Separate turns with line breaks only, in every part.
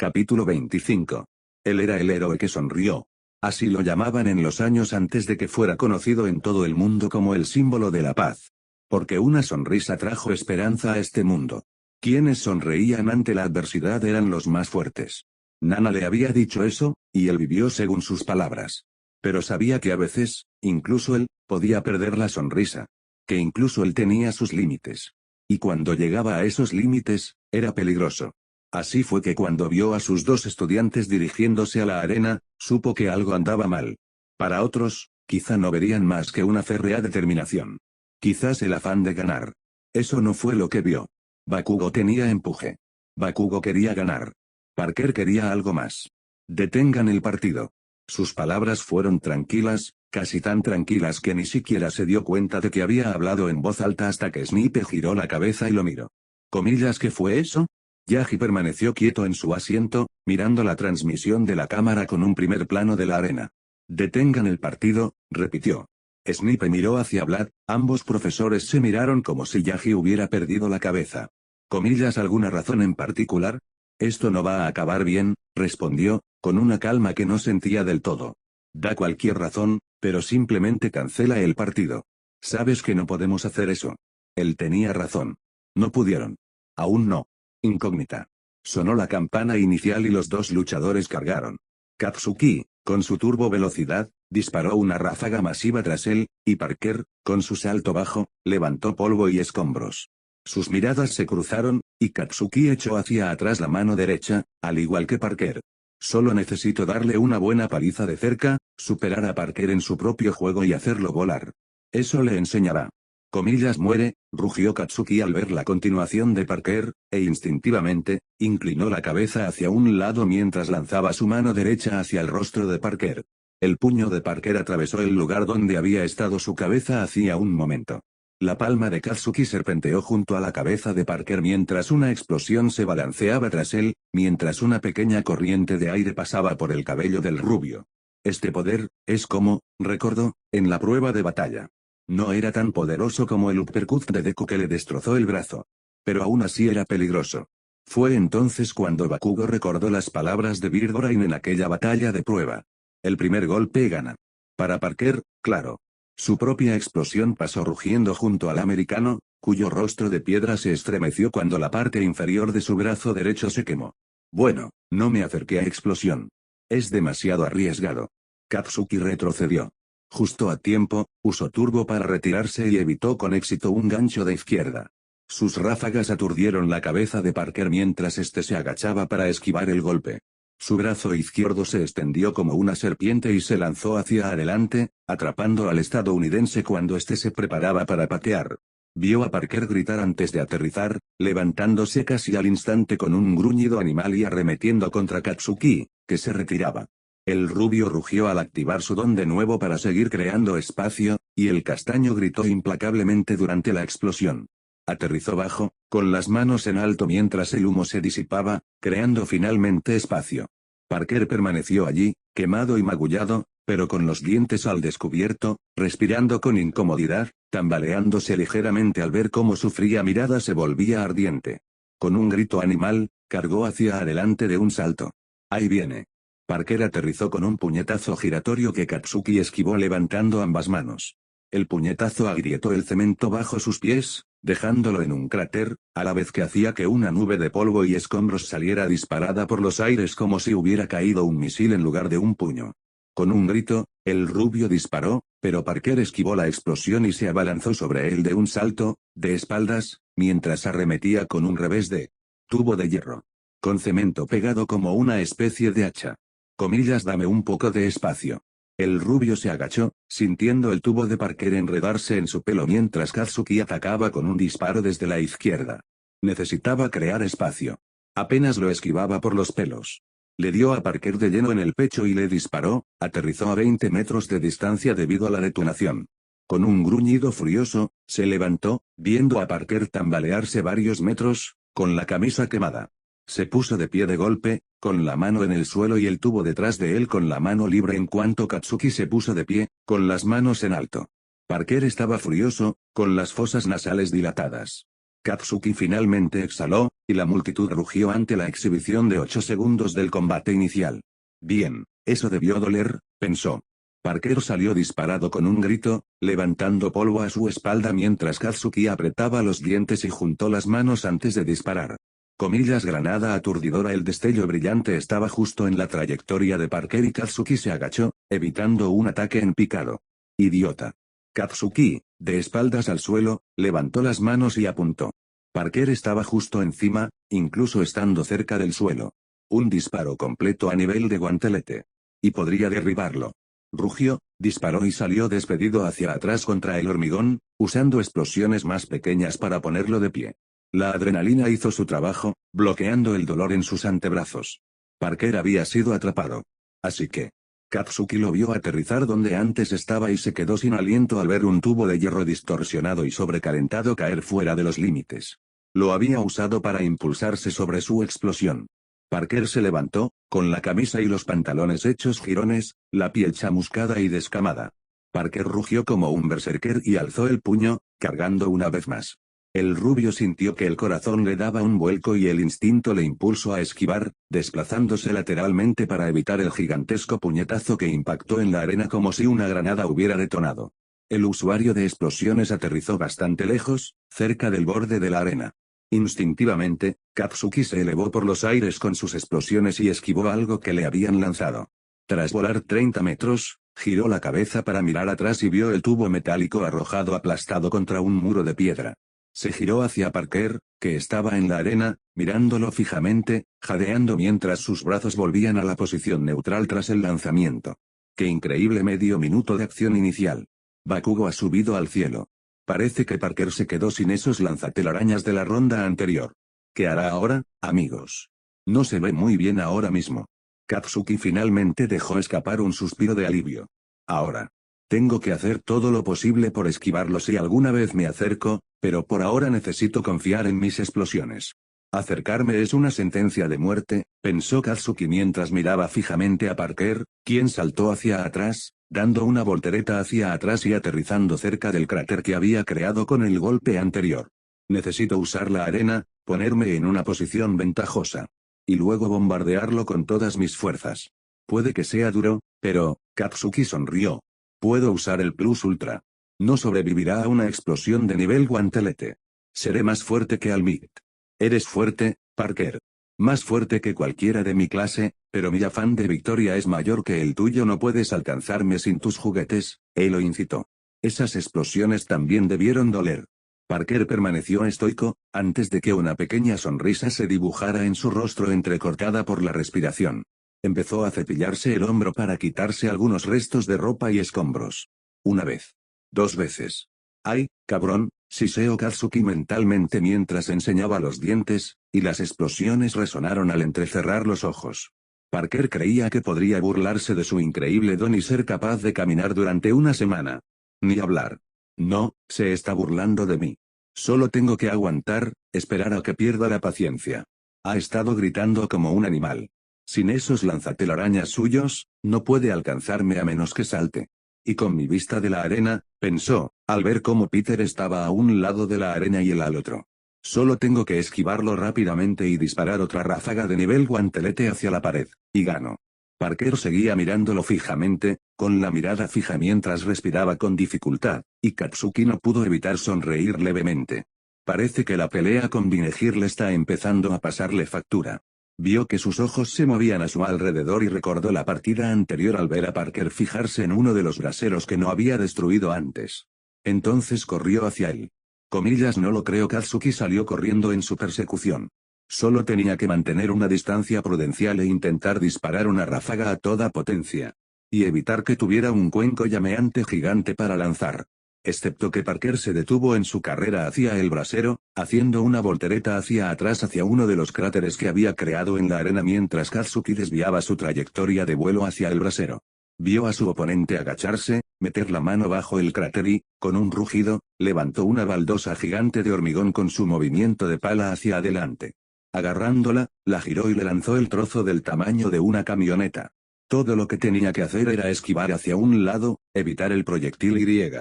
Capítulo 25. Él era el héroe que sonrió. Así lo llamaban en los años antes de que fuera conocido en todo el mundo como el símbolo de la paz. Porque una sonrisa trajo esperanza a este mundo. Quienes sonreían ante la adversidad eran los más fuertes. Nana le había dicho eso, y él vivió según sus palabras. Pero sabía que a veces, incluso él, podía perder la sonrisa. Que incluso él tenía sus límites. Y cuando llegaba a esos límites, era peligroso. Así fue que cuando vio a sus dos estudiantes dirigiéndose a la arena, supo que algo andaba mal. Para otros, quizá no verían más que una férrea determinación. Quizás el afán de ganar. Eso no fue lo que vio. Bakugo tenía empuje. Bakugo quería ganar. Parker quería algo más. Detengan el partido. Sus palabras fueron tranquilas, casi tan tranquilas que ni siquiera se dio cuenta de que había hablado en voz alta hasta que Snipe giró la cabeza y lo miró. ¿Comillas qué fue eso? Yagi permaneció quieto en su asiento, mirando la transmisión de la cámara con un primer plano de la arena. Detengan el partido, repitió. Snipe miró hacia Vlad, ambos profesores se miraron como si Yagi hubiera perdido la cabeza. ¿Comillas alguna razón en particular? Esto no va a acabar bien, respondió, con una calma que no sentía del todo. Da cualquier razón, pero simplemente cancela el partido. Sabes que no podemos hacer eso. Él tenía razón. No pudieron. Aún no. Incógnita. Sonó la campana inicial y los dos luchadores cargaron. Katsuki, con su turbo velocidad, disparó una ráfaga masiva tras él, y Parker, con su salto bajo, levantó polvo y escombros. Sus miradas se cruzaron, y Katsuki echó hacia atrás la mano derecha, al igual que Parker. Solo necesito darle una buena paliza de cerca, superar a Parker en su propio juego y hacerlo volar. Eso le enseñará. Comillas muere, rugió Katsuki al ver la continuación de Parker, e instintivamente, inclinó la cabeza hacia un lado mientras lanzaba su mano derecha hacia el rostro de Parker. El puño de Parker atravesó el lugar donde había estado su cabeza hacía un momento. La palma de Katsuki serpenteó junto a la cabeza de Parker mientras una explosión se balanceaba tras él, mientras una pequeña corriente de aire pasaba por el cabello del rubio. Este poder, es como, recordó, en la prueba de batalla. No era tan poderoso como el uppercut de Deku que le destrozó el brazo. Pero aún así era peligroso. Fue entonces cuando Bakugo recordó las palabras de Birdorain en aquella batalla de prueba. El primer golpe gana. Para Parker, claro. Su propia explosión pasó rugiendo junto al americano, cuyo rostro de piedra se estremeció cuando la parte inferior de su brazo derecho se quemó. Bueno, no me acerqué a explosión. Es demasiado arriesgado. Katsuki retrocedió. Justo a tiempo, usó turbo para retirarse y evitó con éxito un gancho de izquierda. Sus ráfagas aturdieron la cabeza de Parker mientras este se agachaba para esquivar el golpe. Su brazo izquierdo se extendió como una serpiente y se lanzó hacia adelante, atrapando al estadounidense cuando este se preparaba para patear. Vio a Parker gritar antes de aterrizar, levantándose casi al instante con un gruñido animal y arremetiendo contra Katsuki, que se retiraba. El rubio rugió al activar su don de nuevo para seguir creando espacio, y el castaño gritó implacablemente durante la explosión. Aterrizó bajo, con las manos en alto mientras el humo se disipaba, creando finalmente espacio. Parker permaneció allí, quemado y magullado, pero con los dientes al descubierto, respirando con incomodidad, tambaleándose ligeramente al ver cómo su fría mirada se volvía ardiente. Con un grito animal, cargó hacia adelante de un salto. Ahí viene. Parker aterrizó con un puñetazo giratorio que Katsuki esquivó levantando ambas manos. El puñetazo agrietó el cemento bajo sus pies, dejándolo en un cráter, a la vez que hacía que una nube de polvo y escombros saliera disparada por los aires como si hubiera caído un misil en lugar de un puño. Con un grito, el rubio disparó, pero Parker esquivó la explosión y se abalanzó sobre él de un salto, de espaldas, mientras arremetía con un revés de tubo de hierro. Con cemento pegado como una especie de hacha. Comillas dame un poco de espacio. El rubio se agachó, sintiendo el tubo de Parker enredarse en su pelo mientras Katsuki atacaba con un disparo desde la izquierda. Necesitaba crear espacio. Apenas lo esquivaba por los pelos. Le dio a Parker de lleno en el pecho y le disparó, aterrizó a 20 metros de distancia debido a la detonación. Con un gruñido furioso, se levantó, viendo a Parker tambalearse varios metros, con la camisa quemada. Se puso de pie de golpe, con la mano en el suelo y el tubo detrás de él con la mano libre en cuanto Katsuki se puso de pie, con las manos en alto. Parker estaba furioso, con las fosas nasales dilatadas. Katsuki finalmente exhaló, y la multitud rugió ante la exhibición de 8 segundos del combate inicial. Bien, eso debió doler, pensó. Parker salió disparado con un grito, levantando polvo a su espalda mientras Katsuki apretaba los dientes y juntó las manos antes de disparar. Comillas granada aturdidora. El destello brillante estaba justo en la trayectoria de Parker y Katsuki se agachó, evitando un ataque en picado. Idiota. Katsuki, de espaldas al suelo, levantó las manos y apuntó. Parker estaba justo encima, incluso estando cerca del suelo. Un disparo completo a nivel de guantelete. Y podría derribarlo. Rugió, disparó y salió despedido hacia atrás contra el hormigón, usando explosiones más pequeñas para ponerlo de pie. La adrenalina hizo su trabajo, bloqueando el dolor en sus antebrazos. Parker había sido atrapado. Así que, Katsuki lo vio aterrizar donde antes estaba y se quedó sin aliento al ver un tubo de hierro distorsionado y sobrecalentado caer fuera de los límites. Lo había usado para impulsarse sobre su explosión. Parker se levantó, con la camisa y los pantalones hechos jirones, la piel chamuscada y descamada. Parker rugió como un berserker y alzó el puño, cargando una vez más. El rubio sintió que el corazón le daba un vuelco y el instinto le impulsó a esquivar, desplazándose lateralmente para evitar el gigantesco puñetazo que impactó en la arena como si una granada hubiera detonado. El usuario de explosiones aterrizó bastante lejos, cerca del borde de la arena. Instintivamente, Katsuki se elevó por los aires con sus explosiones y esquivó algo que le habían lanzado. Tras volar 30 metros, giró la cabeza para mirar atrás y vio el tubo metálico arrojado aplastado contra un muro de piedra. Se giró hacia Parker, que estaba en la arena, mirándolo fijamente, jadeando mientras sus brazos volvían a la posición neutral tras el lanzamiento. ¡Qué increíble medio minuto de acción inicial! Bakugo ha subido al cielo. Parece que Parker se quedó sin esos lanzatelarañas de la ronda anterior. ¿Qué hará ahora, amigos? No se ve muy bien ahora mismo. Katsuki finalmente dejó escapar un suspiro de alivio. Ahora. Tengo que hacer todo lo posible por esquivarlo si alguna vez me acerco, pero por ahora necesito confiar en mis explosiones. Acercarme es una sentencia de muerte, pensó Katsuki mientras miraba fijamente a Parker, quien saltó hacia atrás, dando una voltereta hacia atrás y aterrizando cerca del cráter que había creado con el golpe anterior. Necesito usar la arena, ponerme en una posición ventajosa. Y luego bombardearlo con todas mis fuerzas. Puede que sea duro, pero, Katsuki sonrió. Puedo usar el Plus Ultra. No sobrevivirá a una explosión de nivel guantelete. Seré más fuerte que Almit. Eres fuerte, Parker. Más fuerte que cualquiera de mi clase, pero mi afán de victoria es mayor que el tuyo. No puedes alcanzarme sin tus juguetes, él lo incitó. Esas explosiones también debieron doler. Parker permaneció estoico, antes de que una pequeña sonrisa se dibujara en su rostro entrecortada por la respiración. Empezó a cepillarse el hombro para quitarse algunos restos de ropa y escombros. Una vez. 2 veces. ¡Ay, cabrón! Siseó Katsuki mentalmente mientras enseñaba los dientes, y las explosiones resonaron al entrecerrar los ojos. Parker creía que podría burlarse de su increíble don y ser capaz de caminar durante una semana. Ni hablar. No, se está burlando de mí. Solo tengo que aguantar, esperar a que pierda la paciencia. Ha estado gritando como un animal. Sin esos lanzatelarañas suyos, no puede alcanzarme a menos que salte. Y con mi vista de la arena, pensó, al ver cómo Peter estaba a un lado de la arena y él al otro. Solo tengo que esquivarlo rápidamente y disparar otra ráfaga de nivel guantelete hacia la pared, y gano. Parker seguía mirándolo fijamente, con la mirada fija mientras respiraba con dificultad, y Katsuki no pudo evitar sonreír levemente. Parece que la pelea con Binehir le está empezando a pasarle factura. Vio que sus ojos se movían a su alrededor y recordó la partida anterior al ver a Parker fijarse en uno de los braseros que no había destruido antes. Entonces corrió hacia él. Comillas, no lo creo. Katsuki salió corriendo en su persecución. Solo tenía que mantener una distancia prudencial e intentar disparar una ráfaga a toda potencia. Y evitar que tuviera un cuenco llameante gigante para lanzar. Excepto que Parker se detuvo en su carrera hacia el brasero, haciendo una voltereta hacia atrás hacia uno de los cráteres que había creado en la arena mientras Katsuki desviaba su trayectoria de vuelo hacia el brasero. Vio a su oponente agacharse, meter la mano bajo el cráter y, con un rugido, levantó una baldosa gigante de hormigón con su movimiento de pala hacia adelante. Agarrándola, la giró y le lanzó el trozo del tamaño de una camioneta. Todo lo que tenía que hacer era esquivar hacia un lado, evitar el proyectil y.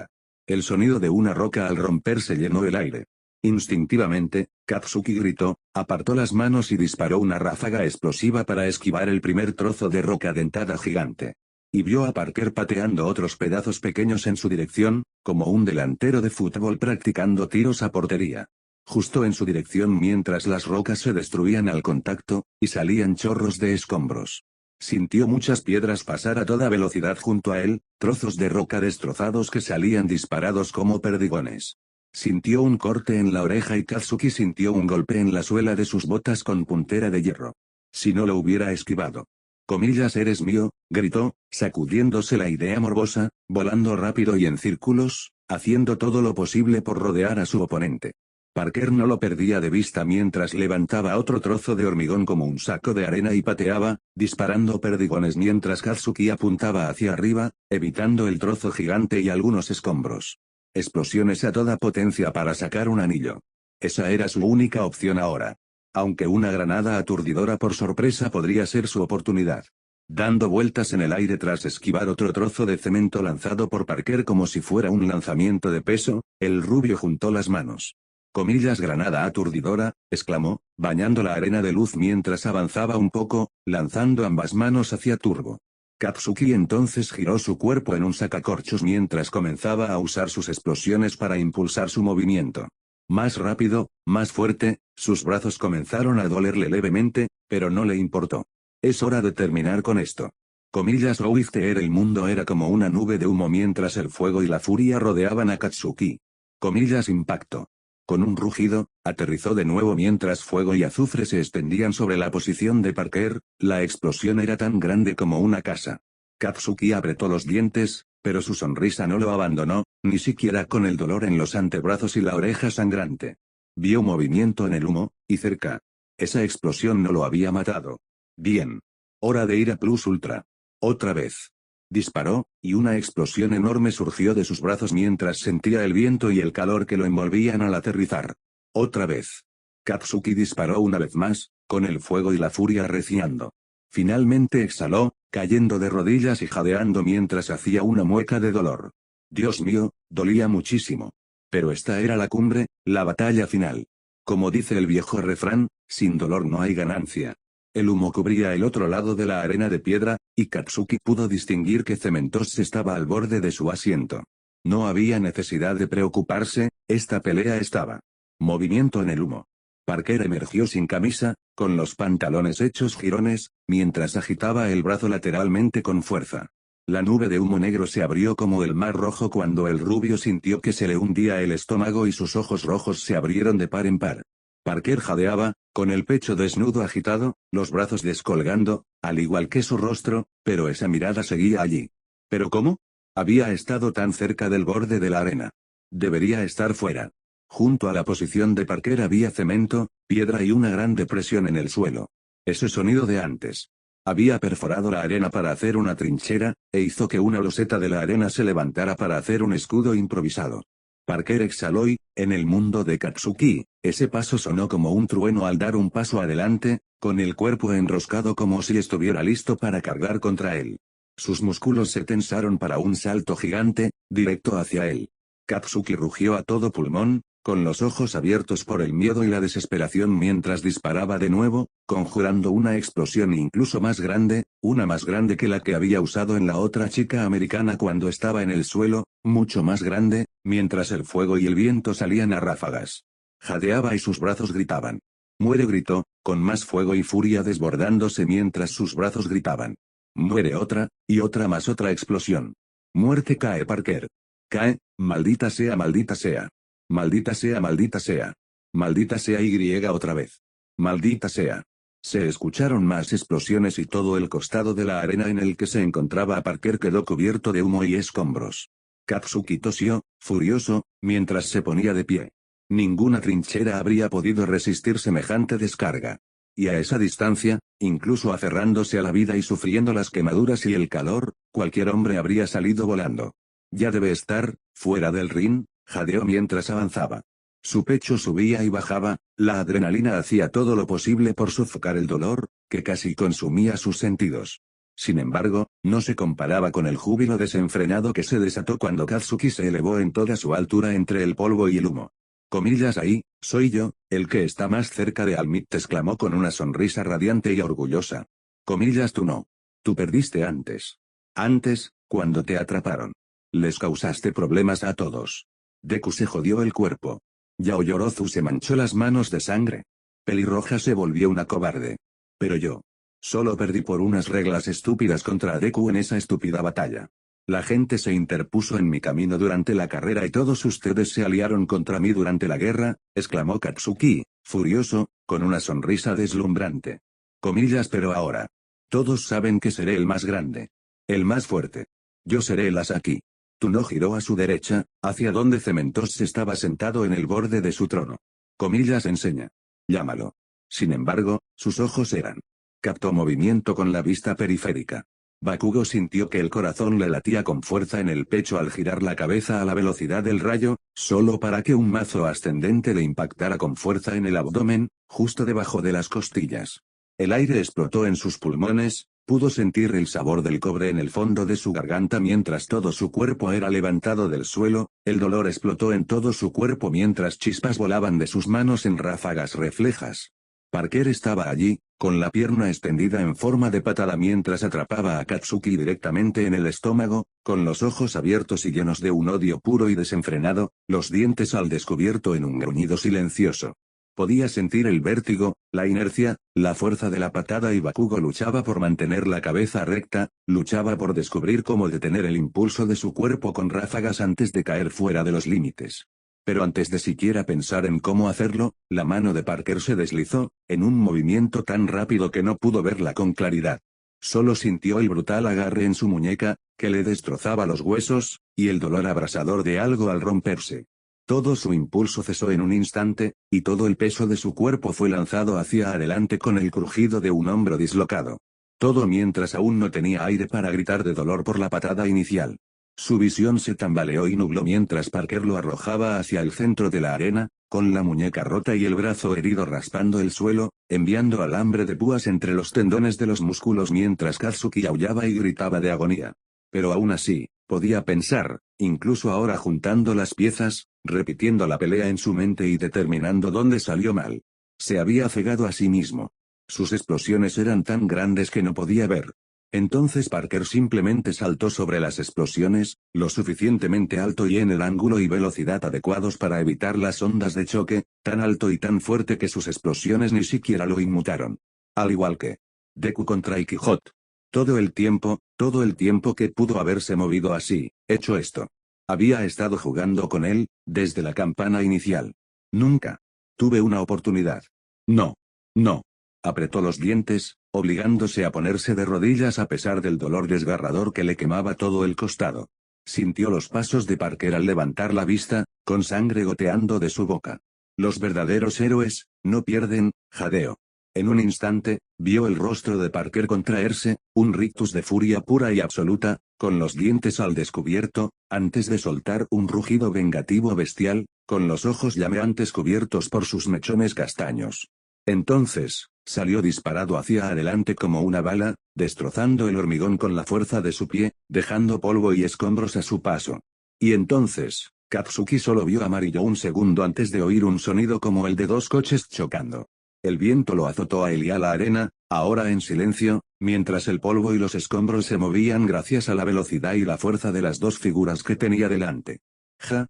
El sonido de una roca al romperse llenó el aire. Instintivamente, Katsuki gritó, apartó las manos y disparó una ráfaga explosiva para esquivar el primer trozo de roca dentada gigante. Y vio a Parker pateando otros pedazos pequeños en su dirección, como un delantero de fútbol practicando tiros a portería. Justo en su dirección mientras las rocas se destruían al contacto, y salían chorros de escombros. Sintió muchas piedras pasar a toda velocidad junto a él, trozos de roca destrozados que salían disparados como perdigones. Sintió un corte en la oreja y Katsuki sintió un golpe en la suela de sus botas con puntera de hierro. Si no lo hubiera esquivado. Comillas, eres mío, gritó, sacudiéndose la idea morbosa, volando rápido y en círculos, haciendo todo lo posible por rodear a su oponente. Parker no lo perdía de vista mientras levantaba otro trozo de hormigón como un saco de arena y pateaba, disparando perdigones mientras Katsuki apuntaba hacia arriba, evitando el trozo gigante y algunos escombros. Explosiones a toda potencia para sacar un anillo. Esa era su única opción ahora. Aunque una granada aturdidora por sorpresa podría ser su oportunidad. Dando vueltas en el aire tras esquivar otro trozo de cemento lanzado por Parker como si fuera un lanzamiento de peso, el rubio juntó las manos. Comillas, granada aturdidora, exclamó, bañando la arena de luz mientras avanzaba un poco, lanzando ambas manos hacia Turbo. Katsuki entonces giró su cuerpo en un sacacorchos mientras comenzaba a usar sus explosiones para impulsar su movimiento. Más rápido, más fuerte, sus brazos comenzaron a dolerle levemente, pero no le importó. Es hora de terminar con esto. Comillas, Router, el mundo era como una nube de humo mientras el fuego y la furia rodeaban a Katsuki. Comillas, impacto. Con un rugido, aterrizó de nuevo mientras fuego y azufre se extendían sobre la posición de Parker, la explosión era tan grande como una casa. Katsuki apretó los dientes, pero su sonrisa no lo abandonó, ni siquiera con el dolor en los antebrazos y la oreja sangrante. Vio movimiento en el humo, y cerca. Esa explosión no lo había matado. Bien. Hora de ir a Plus Ultra. Otra vez. Disparó, y una explosión enorme surgió de sus brazos mientras sentía el viento y el calor que lo envolvían al aterrizar. Otra vez. Katsuki disparó una vez más, con el fuego y la furia arreciando. Finalmente exhaló, cayendo de rodillas y jadeando mientras hacía una mueca de dolor. Dios mío, dolía muchísimo. Pero esta era la cumbre, la batalla final. Como dice el viejo refrán, sin dolor no hay ganancia. El humo cubría el otro lado de la arena de piedra, y Katsuki pudo distinguir que Cementos estaba al borde de su asiento. No había necesidad de preocuparse, esta pelea estaba. Movimiento en el humo. Parker emergió sin camisa, con los pantalones hechos jirones, mientras agitaba el brazo lateralmente con fuerza. La nube de humo negro se abrió como el mar rojo cuando el rubio sintió que se le hundía el estómago y sus ojos rojos se abrieron de par en par. Parker jadeaba, con el pecho desnudo agitado, los brazos descolgando, al igual que su rostro, pero esa mirada seguía allí. ¿Pero cómo? Había estado tan cerca del borde de la arena. Debería estar fuera. Junto a la posición de Parker había cemento, piedra y una gran depresión en el suelo. Ese sonido de antes. Había perforado la arena para hacer una trinchera, e hizo que una loseta de la arena se levantara para hacer un escudo improvisado. Parker exhaló y, en el mundo de Katsuki, ese paso sonó como un trueno al dar un paso adelante, con el cuerpo enroscado como si estuviera listo para cargar contra él. Sus músculos se tensaron para un salto gigante, directo hacia él. Katsuki rugió a todo pulmón, con los ojos abiertos por el miedo y la desesperación mientras disparaba de nuevo, conjurando una explosión incluso más grande, una más grande que la que había usado en la otra chica americana cuando estaba en el suelo, mucho más grande, mientras el fuego y el viento salían a ráfagas. Jadeaba y sus brazos gritaban. Muere, gritó, con más fuego y furia desbordándose mientras sus brazos gritaban. Muere otra, y otra más, otra explosión. Muerte, cae Parker. Cae, maldita sea, maldita sea. Maldita sea, maldita sea. Maldita sea Y otra vez. Maldita sea. Se escucharon más explosiones y todo el costado de la arena en el que se encontraba Parker quedó cubierto de humo y escombros. Katsuki tosió, furioso, mientras se ponía de pie. Ninguna trinchera habría podido resistir semejante descarga. Y a esa distancia, incluso aferrándose a la vida y sufriendo las quemaduras y el calor, cualquier hombre habría salido volando. Ya debe estar, fuera del ring, jadeó mientras avanzaba. Su pecho subía y bajaba, la adrenalina hacía todo lo posible por sofocar el dolor, que casi consumía sus sentidos. Sin embargo, no se comparaba con el júbilo desenfrenado que se desató cuando Katsuki se elevó en toda su altura entre el polvo y el humo. Comillas ahí, soy yo, el que está más cerca de Almit, exclamó con una sonrisa radiante y orgullosa. Comillas tú no. Tú perdiste antes. Antes, cuando te atraparon. Les causaste problemas a todos. Deku se jodió el cuerpo. Yaoyorozu se manchó las manos de sangre. Pelirroja se volvió una cobarde. Pero yo. Solo perdí por unas reglas estúpidas contra Deku en esa estúpida batalla. La gente se interpuso en mi camino durante la carrera y todos ustedes se aliaron contra mí durante la guerra, exclamó Katsuki, furioso, con una sonrisa deslumbrante. Comillas pero ahora. Todos saben que seré el más grande. El más fuerte. Yo seré el Asaki. Tuno giró a su derecha, hacia donde Cementos estaba sentado en el borde de su trono. Comillas enseña. Llámalo. Sin embargo, sus ojos eran. Captó movimiento con la vista periférica. Bakugo sintió que el corazón le latía con fuerza en el pecho al girar la cabeza a la velocidad del rayo, solo para que un mazo ascendente le impactara con fuerza en el abdomen, justo debajo de las costillas. El aire explotó en sus pulmones, pudo sentir el sabor del cobre en el fondo de su garganta mientras todo su cuerpo era levantado del suelo, el dolor explotó en todo su cuerpo mientras chispas volaban de sus manos en ráfagas reflejas. Parker estaba allí, con la pierna extendida en forma de patada mientras atrapaba a Katsuki directamente en el estómago, con los ojos abiertos y llenos de un odio puro y desenfrenado, los dientes al descubierto en un gruñido silencioso. Podía sentir el vértigo, la inercia, la fuerza de la patada y Bakugo luchaba por mantener la cabeza recta, luchaba por descubrir cómo detener el impulso de su cuerpo con ráfagas antes de caer fuera de los límites. Pero antes de siquiera pensar en cómo hacerlo, la mano de Parker se deslizó, en un movimiento tan rápido que no pudo verla con claridad. Solo sintió el brutal agarre en su muñeca, que le destrozaba los huesos, y el dolor abrasador de algo al romperse. Todo su impulso cesó en un instante, y todo el peso de su cuerpo fue lanzado hacia adelante con el crujido de un hombro dislocado. Todo mientras aún no tenía aire para gritar de dolor por la patada inicial. Su visión se tambaleó y nubló mientras Parker lo arrojaba hacia el centro de la arena, con la muñeca rota y el brazo herido raspando el suelo, enviando alambre de púas entre los tendones de los músculos mientras Katsuki aullaba y gritaba de agonía. Pero aún así, podía pensar, incluso ahora juntando las piezas, repitiendo la pelea en su mente y determinando dónde salió mal. Se había cegado a sí mismo. Sus explosiones eran tan grandes que no podía ver. Entonces Parker simplemente saltó sobre las explosiones, lo suficientemente alto y en el ángulo y velocidad adecuados para evitar las ondas de choque, tan alto y tan fuerte que sus explosiones ni siquiera lo inmutaron. Al igual que Deku contra Ikihot. Todo el tiempo que pudo haberse movido así, hecho esto. Había estado jugando con él, desde la campana inicial. Nunca. Tuve una oportunidad. No. No. Apretó los dientes, obligándose a ponerse de rodillas a pesar del dolor desgarrador que le quemaba todo el costado. Sintió los pasos de Parker al levantar la vista, con sangre goteando de su boca. Los verdaderos héroes, no pierden, jadeo. En un instante, vio el rostro de Parker contraerse, un rictus de furia pura y absoluta, con los dientes al descubierto, antes de soltar un rugido vengativo bestial, con los ojos llameantes cubiertos por sus mechones castaños. Entonces, salió disparado hacia adelante como una bala, destrozando el hormigón con la fuerza de su pie, dejando polvo y escombros a su paso. Y entonces, Katsuki solo vio amarillo un segundo antes de oír un sonido como el de dos coches chocando. El viento lo azotó a él y a la arena, ahora en silencio, mientras el polvo y los escombros se movían gracias a la velocidad y la fuerza de las dos figuras que tenía delante. Ja.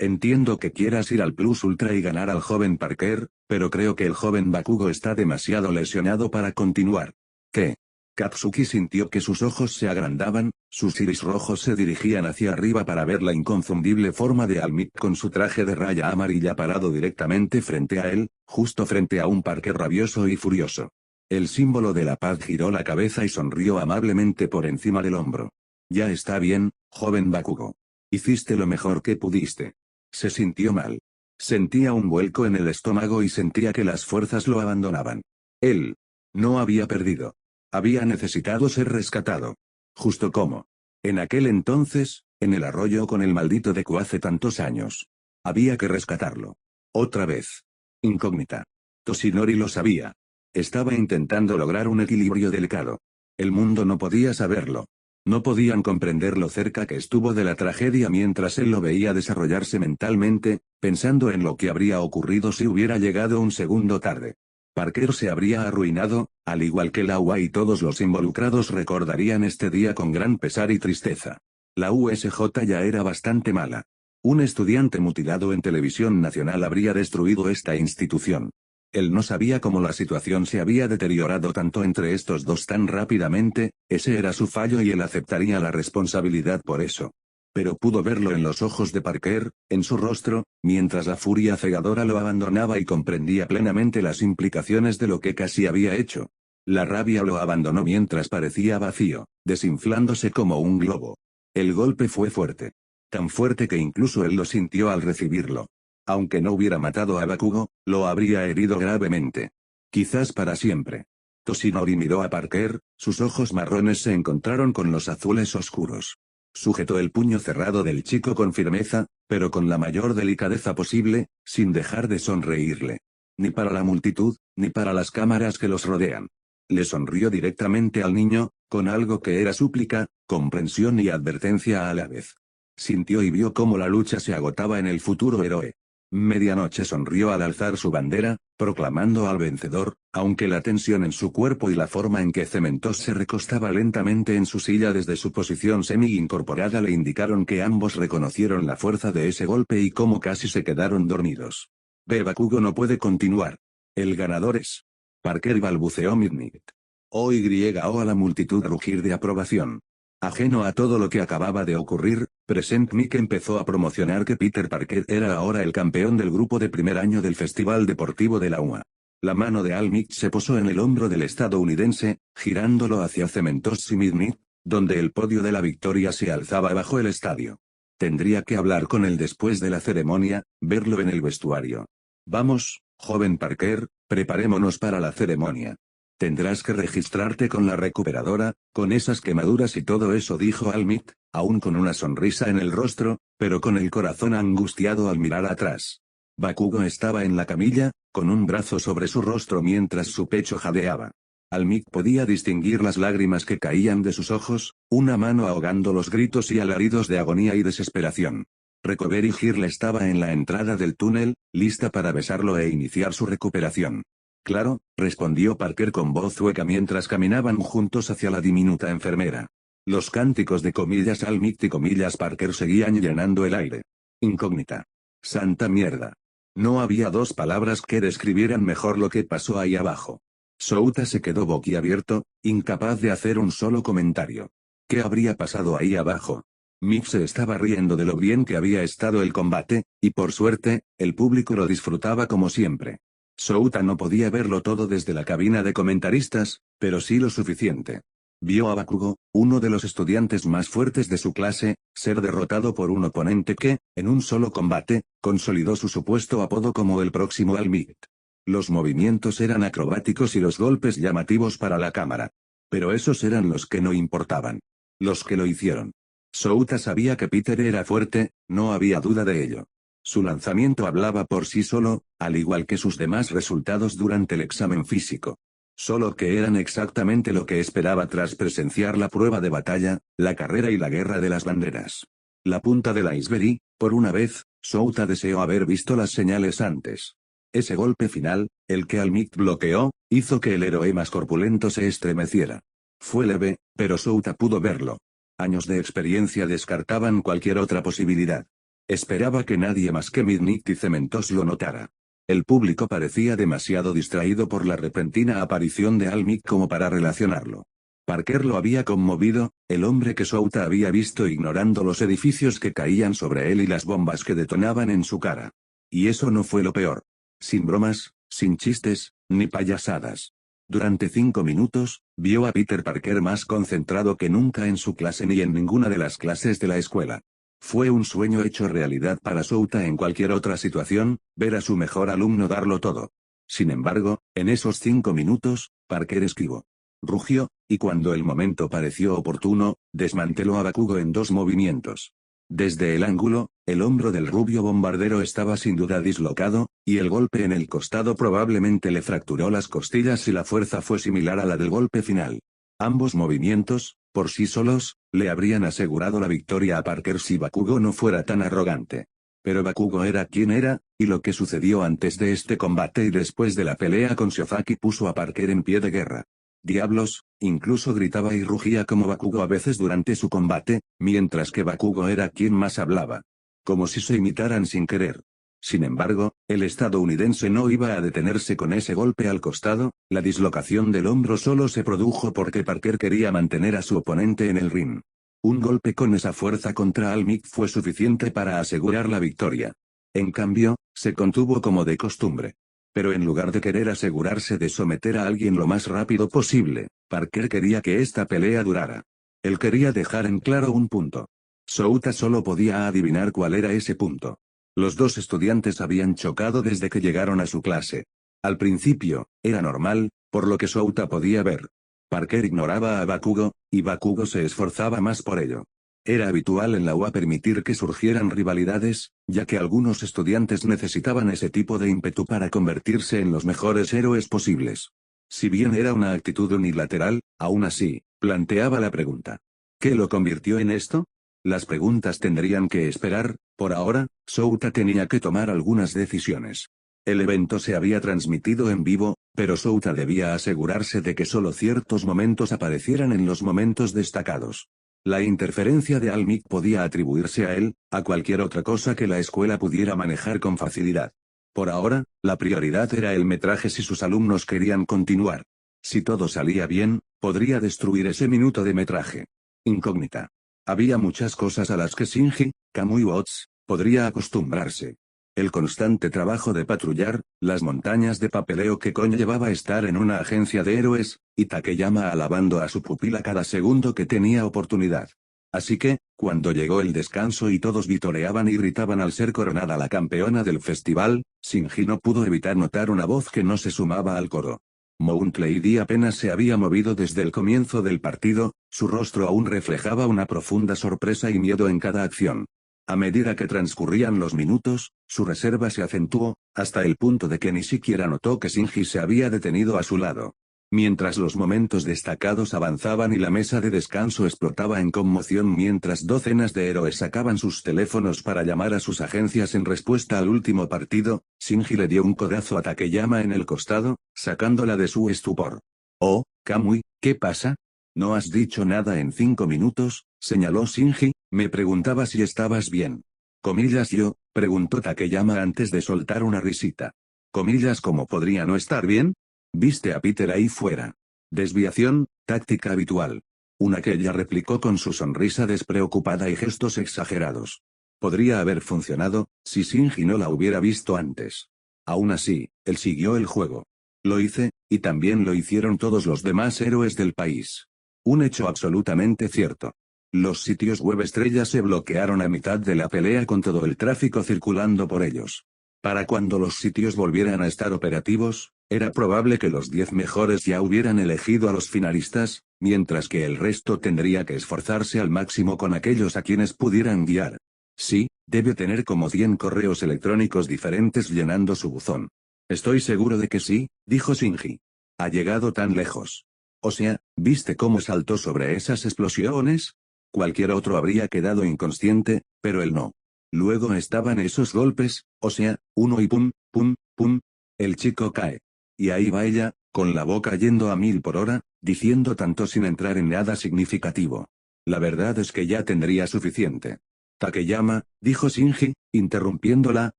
Entiendo que quieras ir al Plus Ultra y ganar al joven Parker, pero creo que el joven Bakugo está demasiado lesionado para continuar. ¿Qué? Katsuki sintió que sus ojos se agrandaban, sus iris rojos se dirigían hacia arriba para ver la inconfundible forma de Almit con su traje de raya amarilla parado directamente frente a él, justo frente a un Parker rabioso y furioso. El símbolo de la paz giró la cabeza y sonrió amablemente por encima del hombro. Ya está bien, joven Bakugo. Hiciste lo mejor que pudiste. Se sintió mal. Sentía un vuelco en el estómago y sentía que las fuerzas lo abandonaban. Él no había perdido. Había necesitado ser rescatado. Justo como en aquel entonces, en el arroyo con el maldito Deku hace tantos años. Había que rescatarlo. Otra vez. Incógnita. Toshinori lo sabía. Estaba intentando lograr un equilibrio delicado. El mundo no podía saberlo. No podían comprender lo cerca que estuvo de la tragedia mientras él lo veía desarrollarse mentalmente, pensando en lo que habría ocurrido si hubiera llegado un segundo tarde. Parker se habría arruinado, al igual que la UA, y todos los involucrados recordarían este día con gran pesar y tristeza. La USJ ya era bastante mala. Un estudiante mutilado en televisión nacional habría destruido esta institución. Él no sabía cómo la situación se había deteriorado tanto entre estos dos tan rápidamente, ese era su fallo y él aceptaría la responsabilidad por eso. Pero pudo verlo en los ojos de Parker, en su rostro, mientras la furia cegadora lo abandonaba y comprendía plenamente las implicaciones de lo que casi había hecho. La rabia lo abandonó mientras parecía vacío, desinflándose como un globo. El golpe fue fuerte. Tan fuerte que incluso él lo sintió al recibirlo. Aunque no hubiera matado a Bakugo, lo habría herido gravemente. Quizás para siempre. Toshinori miró a Parker, sus ojos marrones se encontraron con los azules oscuros. Sujetó el puño cerrado del chico con firmeza, pero con la mayor delicadeza posible, sin dejar de sonreírle. Ni para la multitud, ni para las cámaras que los rodean. Le sonrió directamente al niño, con algo que era súplica, comprensión y advertencia a la vez. Sintió y vio cómo la lucha se agotaba en el futuro héroe. Medianoche sonrió al alzar su bandera, proclamando al vencedor, aunque la tensión en su cuerpo y la forma en que Cementos se recostaba lentamente en su silla desde su posición semi-incorporada le indicaron que ambos reconocieron la fuerza de ese golpe y cómo casi se quedaron dormidos. Bakugo no puede continuar. El ganador es. Parker, balbuceó Midnight. O a la multitud rugir de aprobación. Ajeno a todo lo que acababa de ocurrir, Present Mic empezó a promocionar que Peter Parker era ahora el campeón del grupo de primer año del Festival Deportivo de la UA. La mano de Al Mick se posó en el hombro del estadounidense, girándolo hacia Cementos y Midnight, donde el podio de la victoria se alzaba bajo el estadio. Tendría que hablar con él después de la ceremonia, verlo en el vestuario. Vamos, joven Parker, preparémonos para la ceremonia. Tendrás que registrarte con la recuperadora, con esas quemaduras y todo eso, dijo Almit, aún con una sonrisa en el rostro, pero con el corazón angustiado al mirar atrás. Bakugo estaba en la camilla, con un brazo sobre su rostro mientras su pecho jadeaba. Almit podía distinguir las lágrimas que caían de sus ojos, una mano ahogando los gritos y alaridos de agonía y desesperación. Recovery Girl estaba en la entrada del túnel, lista para besarlo e iniciar su recuperación. Claro, respondió Parker con voz hueca mientras caminaban juntos hacia la diminuta enfermera. Los cánticos de comillas Almit y comillas Parker seguían llenando el aire. Incógnita. Santa mierda. No había dos palabras que describieran mejor lo que pasó ahí abajo. Souta se quedó boquiabierto, incapaz de hacer un solo comentario. ¿Qué habría pasado ahí abajo? Mick se estaba riendo de lo bien que había estado el combate, y por suerte, el público lo disfrutaba como siempre. Souta no podía verlo todo desde la cabina de comentaristas, pero sí lo suficiente. Vio a Bakugo, uno de los estudiantes más fuertes de su clase, ser derrotado por un oponente que, en un solo combate, consolidó su supuesto apodo como el próximo Almit. Los movimientos eran acrobáticos y los golpes llamativos para la cámara. Pero esos eran los que no importaban. Los que lo hicieron. Souta sabía que Peter era fuerte, no había duda de ello. Su lanzamiento hablaba por sí solo, al igual que sus demás resultados durante el examen físico. Solo que eran exactamente lo que esperaba tras presenciar la prueba de batalla, la carrera y la guerra de las banderas. La punta del iceberg y, por una vez, Souta deseó haber visto las señales antes. Ese golpe final, el que Almit bloqueó, hizo que el héroe más corpulento se estremeciera. Fue leve, pero Souta pudo verlo. Años de experiencia descartaban cualquier otra posibilidad. Esperaba que nadie más que Midnight y Cementos lo notara. El público parecía demasiado distraído por la repentina aparición de Almit como para relacionarlo. Parker lo había conmovido, el hombre que Souta había visto ignorando los edificios que caían sobre él y las bombas que detonaban en su cara. Y eso no fue lo peor. Sin bromas, sin chistes, ni payasadas. Durante 5 minutos, vio a Peter Parker más concentrado que nunca en su clase ni en ninguna de las clases de la escuela. Fue un sueño hecho realidad para Souta en cualquier otra situación, ver a su mejor alumno darlo todo. Sin embargo, en esos 5 minutos, Parker esquivó. Rugió, y cuando el momento pareció oportuno, desmanteló a Bakugo en 2 movimientos. Desde el ángulo, el hombro del rubio bombardero estaba sin duda dislocado, y el golpe en el costado probablemente le fracturó las costillas y la fuerza fue similar a la del golpe final. Ambos movimientos, por sí solos, le habrían asegurado la victoria a Parker si Bakugo no fuera tan arrogante. Pero Bakugo era quien era, y lo que sucedió antes de este combate y después de la pelea con Shiozaki puso a Parker en pie de guerra. Diablos, incluso gritaba y rugía como Bakugo a veces durante su combate, mientras que Bakugo era quien más hablaba. Como si se imitaran sin querer. Sin embargo, el estadounidense no iba a detenerse con ese golpe al costado, la dislocación del hombro solo se produjo porque Parker quería mantener a su oponente en el ring. Un golpe con esa fuerza contra Al-Mick fue suficiente para asegurar la victoria. En cambio, se contuvo como de costumbre. Pero en lugar de querer asegurarse de someter a alguien lo más rápido posible, Parker quería que esta pelea durara. Él quería dejar en claro un punto. Souta solo podía adivinar cuál era ese punto. Los dos estudiantes habían chocado desde que llegaron a su clase. Al principio, era normal, por lo que Souta podía ver. Parker ignoraba a Bakugo, y Bakugo se esforzaba más por ello. Era habitual en la UA permitir que surgieran rivalidades, ya que algunos estudiantes necesitaban ese tipo de ímpetu para convertirse en los mejores héroes posibles. Si bien era una actitud unilateral, aún así, planteaba la pregunta. ¿Qué lo convirtió en esto? Las preguntas tendrían que esperar, por ahora, Souta tenía que tomar algunas decisiones. El evento se había transmitido en vivo, pero Souta debía asegurarse de que solo ciertos momentos aparecieran en los momentos destacados. La interferencia de Al-Mick podía atribuirse a él, a cualquier otra cosa que la escuela pudiera manejar con facilidad. Por ahora, la prioridad era el metraje si sus alumnos querían continuar. Si todo salía bien, podría destruir ese minuto de metraje. Incógnita. Había muchas cosas a las que Shinji, Kamui Ots, podría acostumbrarse. El constante trabajo de patrullar, las montañas de papeleo que conllevaba estar en una agencia de héroes, y Takeyama alabando a su pupila cada segundo que tenía oportunidad. Así que, cuando llegó el descanso y todos vitoreaban y gritaban al ser coronada la campeona del festival, Shinji no pudo evitar notar una voz que no se sumaba al coro. Mount Lady apenas se había movido desde el comienzo del partido, su rostro aún reflejaba una profunda sorpresa y miedo en cada acción. A medida que transcurrían los minutos, su reserva se acentuó, hasta el punto de que ni siquiera notó que Shinji se había detenido a su lado. Mientras los momentos destacados avanzaban y la mesa de descanso explotaba en conmoción mientras docenas de héroes sacaban sus teléfonos para llamar a sus agencias en respuesta al último partido, Shinji le dio un codazo a Takeyama en el costado, sacándola de su estupor. «Oh, Kamui, ¿qué pasa? ¿No has dicho nada en 5 minutos?» señaló Shinji, me preguntaba si estabas bien. Comillas yo, preguntó Takeyama antes de soltar una risita. Comillas ¿cómo podría no estar bien? Viste a Peter ahí fuera. Desviación, táctica habitual. Una que ella replicó con su sonrisa despreocupada y gestos exagerados. Podría haber funcionado, si Shinji no la hubiera visto antes. Aún así, él siguió el juego. Lo hice, y también lo hicieron todos los demás héroes del país. Un hecho absolutamente cierto. Los sitios web estrellas se bloquearon a mitad de la pelea con todo el tráfico circulando por ellos. Para cuando los sitios volvieran a estar operativos, era probable que los 10 mejores ya hubieran elegido a los finalistas, mientras que el resto tendría que esforzarse al máximo con aquellos a quienes pudieran guiar. Sí, debe tener como 100 correos electrónicos diferentes llenando su buzón. Estoy seguro de que sí, dijo Shinji. Ha llegado tan lejos. O sea, ¿viste cómo saltó sobre esas explosiones? Cualquier otro habría quedado inconsciente, pero él no. Luego estaban esos golpes, o sea, uno y pum, pum, pum. El chico cae. Y ahí va ella, con la boca yendo a 1000 por hora, diciendo tanto sin entrar en nada significativo. La verdad es que ya tendría suficiente. Takeyama, dijo Shinji, interrumpiéndola,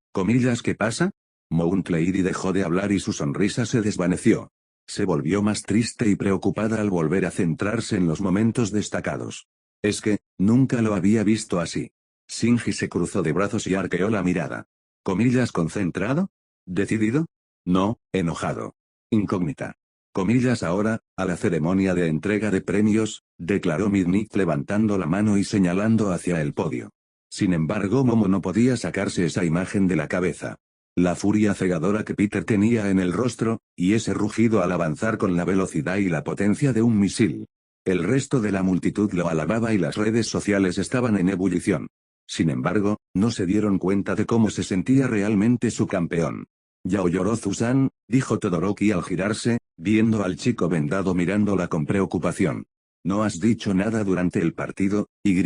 comillas ¿qué pasa? Mount Lady dejó de hablar y su sonrisa se desvaneció. Se volvió más triste y preocupada al volver a centrarse en los momentos destacados. Es que, nunca lo había visto así. Shinji se cruzó de brazos y arqueó la mirada. Comillas ¿concentrado? ¿Decidido? No, enojado. Incógnita. Comillas ahora, a la ceremonia de entrega de premios, declaró Midnight levantando la mano y señalando hacia el podio. Sin embargo Momo no podía sacarse esa imagen de la cabeza. La furia cegadora que Peter tenía en el rostro, y ese rugido al avanzar con la velocidad y la potencia de un misil. El resto de la multitud lo alababa y las redes sociales estaban en ebullición. Sin embargo, no se dieron cuenta de cómo se sentía realmente su campeón. Yaoyorozu-san, dijo Todoroki al girarse, viendo al chico vendado mirándola con preocupación. ¿No has dicho nada durante el partido, Y?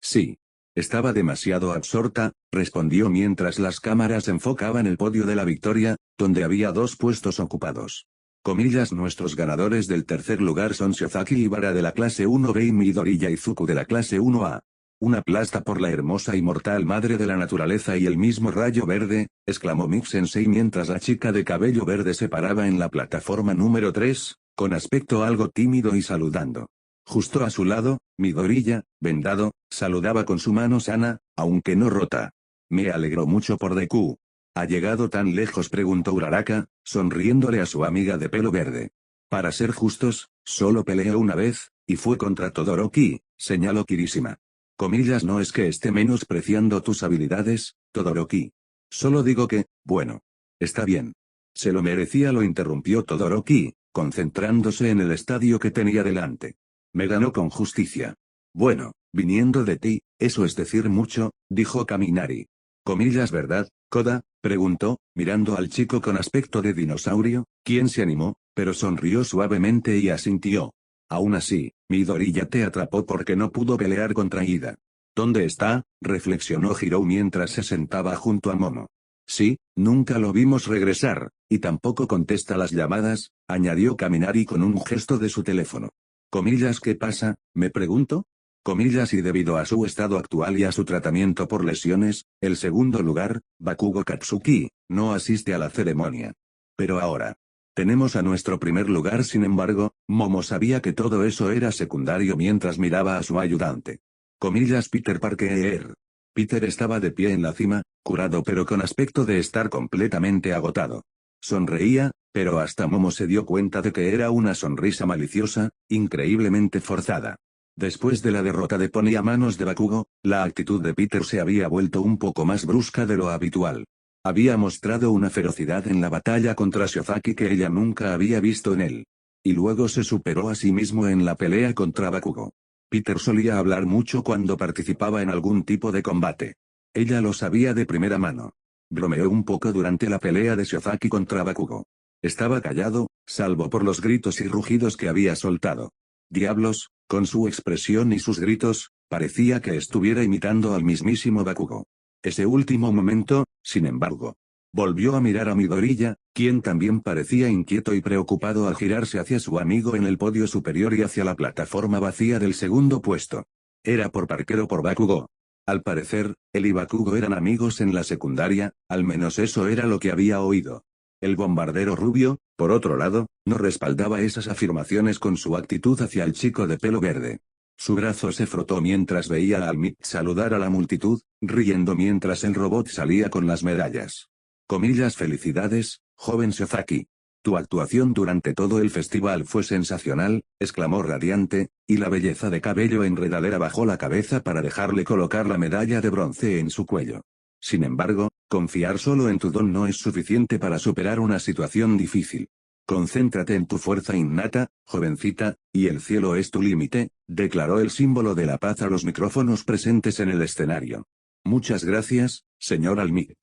Sí. Estaba demasiado absorta, respondió mientras las cámaras enfocaban el podio de la victoria, donde había 2 puestos ocupados. Comillas, nuestros ganadores del tercer lugar son Shiozaki Ibara de la clase 1B y Midoriya Izuku de la clase 1A. Una aplasta por la hermosa y mortal madre de la naturaleza y el mismo rayo verde, exclamó Mix Sensei mientras la chica de cabello verde se paraba en la plataforma número 3, con aspecto algo tímido y saludando. Justo a su lado, Midoriya, vendado, saludaba con su mano sana, aunque no rota. Me alegró mucho por Deku. ¿Ha llegado tan lejos?, preguntó Uraraka, sonriéndole a su amiga de pelo verde. Para ser justos, solo peleó una vez, y fue contra Todoroki, señaló Kirishima. Comillas, no es que esté menospreciando tus habilidades, Todoroki. Solo digo que, bueno. Está bien. Se lo merecía, lo interrumpió Todoroki, concentrándose en el estadio que tenía delante. Me ganó con justicia. Bueno, viniendo de ti, eso es decir mucho, dijo Kaminari. Comillas, ¿verdad, Koda?, preguntó, mirando al chico con aspecto de dinosaurio, quien se animó, pero sonrió suavemente y asintió. Aún así, Midoriya te atrapó porque no pudo pelear contra Ida. ¿Dónde está?, reflexionó Hirou mientras se sentaba junto a Momo. Sí, nunca lo vimos regresar, y tampoco contesta las llamadas, añadió Kaminari con un gesto de su teléfono. Comillas, ¿qué pasa?, me pregunto. Comillas, y debido a su estado actual y a su tratamiento por lesiones, el segundo lugar, Bakugo Katsuki, no asiste a la ceremonia. Pero ahora tenemos a nuestro primer lugar. Sin embargo, Momo sabía que todo eso era secundario mientras miraba a su ayudante. Comillas, Peter Parker. Peter estaba de pie en la cima, curado pero con aspecto de estar completamente agotado. Sonreía, pero hasta Momo se dio cuenta de que era una sonrisa maliciosa, increíblemente forzada. Después de la derrota de Pony a manos de Bakugo, la actitud de Peter se había vuelto un poco más brusca de lo habitual. Había mostrado una ferocidad en la batalla contra Shiozaki que ella nunca había visto en él. Y luego se superó a sí mismo en la pelea contra Bakugo. Peter solía hablar mucho cuando participaba en algún tipo de combate. Ella lo sabía de primera mano. Bromeó un poco durante la pelea de Shiozaki contra Bakugo. Estaba callado, salvo por los gritos y rugidos que había soltado. Diablos, con su expresión y sus gritos, parecía que estuviera imitando al mismísimo Bakugo. Ese último momento, sin embargo, volvió a mirar a Midoriya, quien también parecía inquieto y preocupado al girarse hacia su amigo en el podio superior y hacia la plataforma vacía del segundo puesto. ¿Era por Parker o por Bakugo? Al parecer, él y Bakugo eran amigos en la secundaria, al menos eso era lo que había oído. El bombardero rubio, por otro lado, no respaldaba esas afirmaciones con su actitud hacia el chico de pelo verde. Su brazo se frotó mientras veía a Almit saludar a la multitud, riendo mientras el robot salía con las medallas. Comillas, felicidades, joven Shiozaki. Tu actuación durante todo el festival fue sensacional, exclamó radiante, y la belleza de cabello enredadera bajó la cabeza para dejarle colocar la medalla de bronce en su cuello. Sin embargo, confiar solo en tu don no es suficiente para superar una situación difícil. Concéntrate en tu fuerza innata, jovencita, y el cielo es tu límite, declaró el símbolo de la paz a los micrófonos presentes en el escenario. Muchas gracias, señor Almit.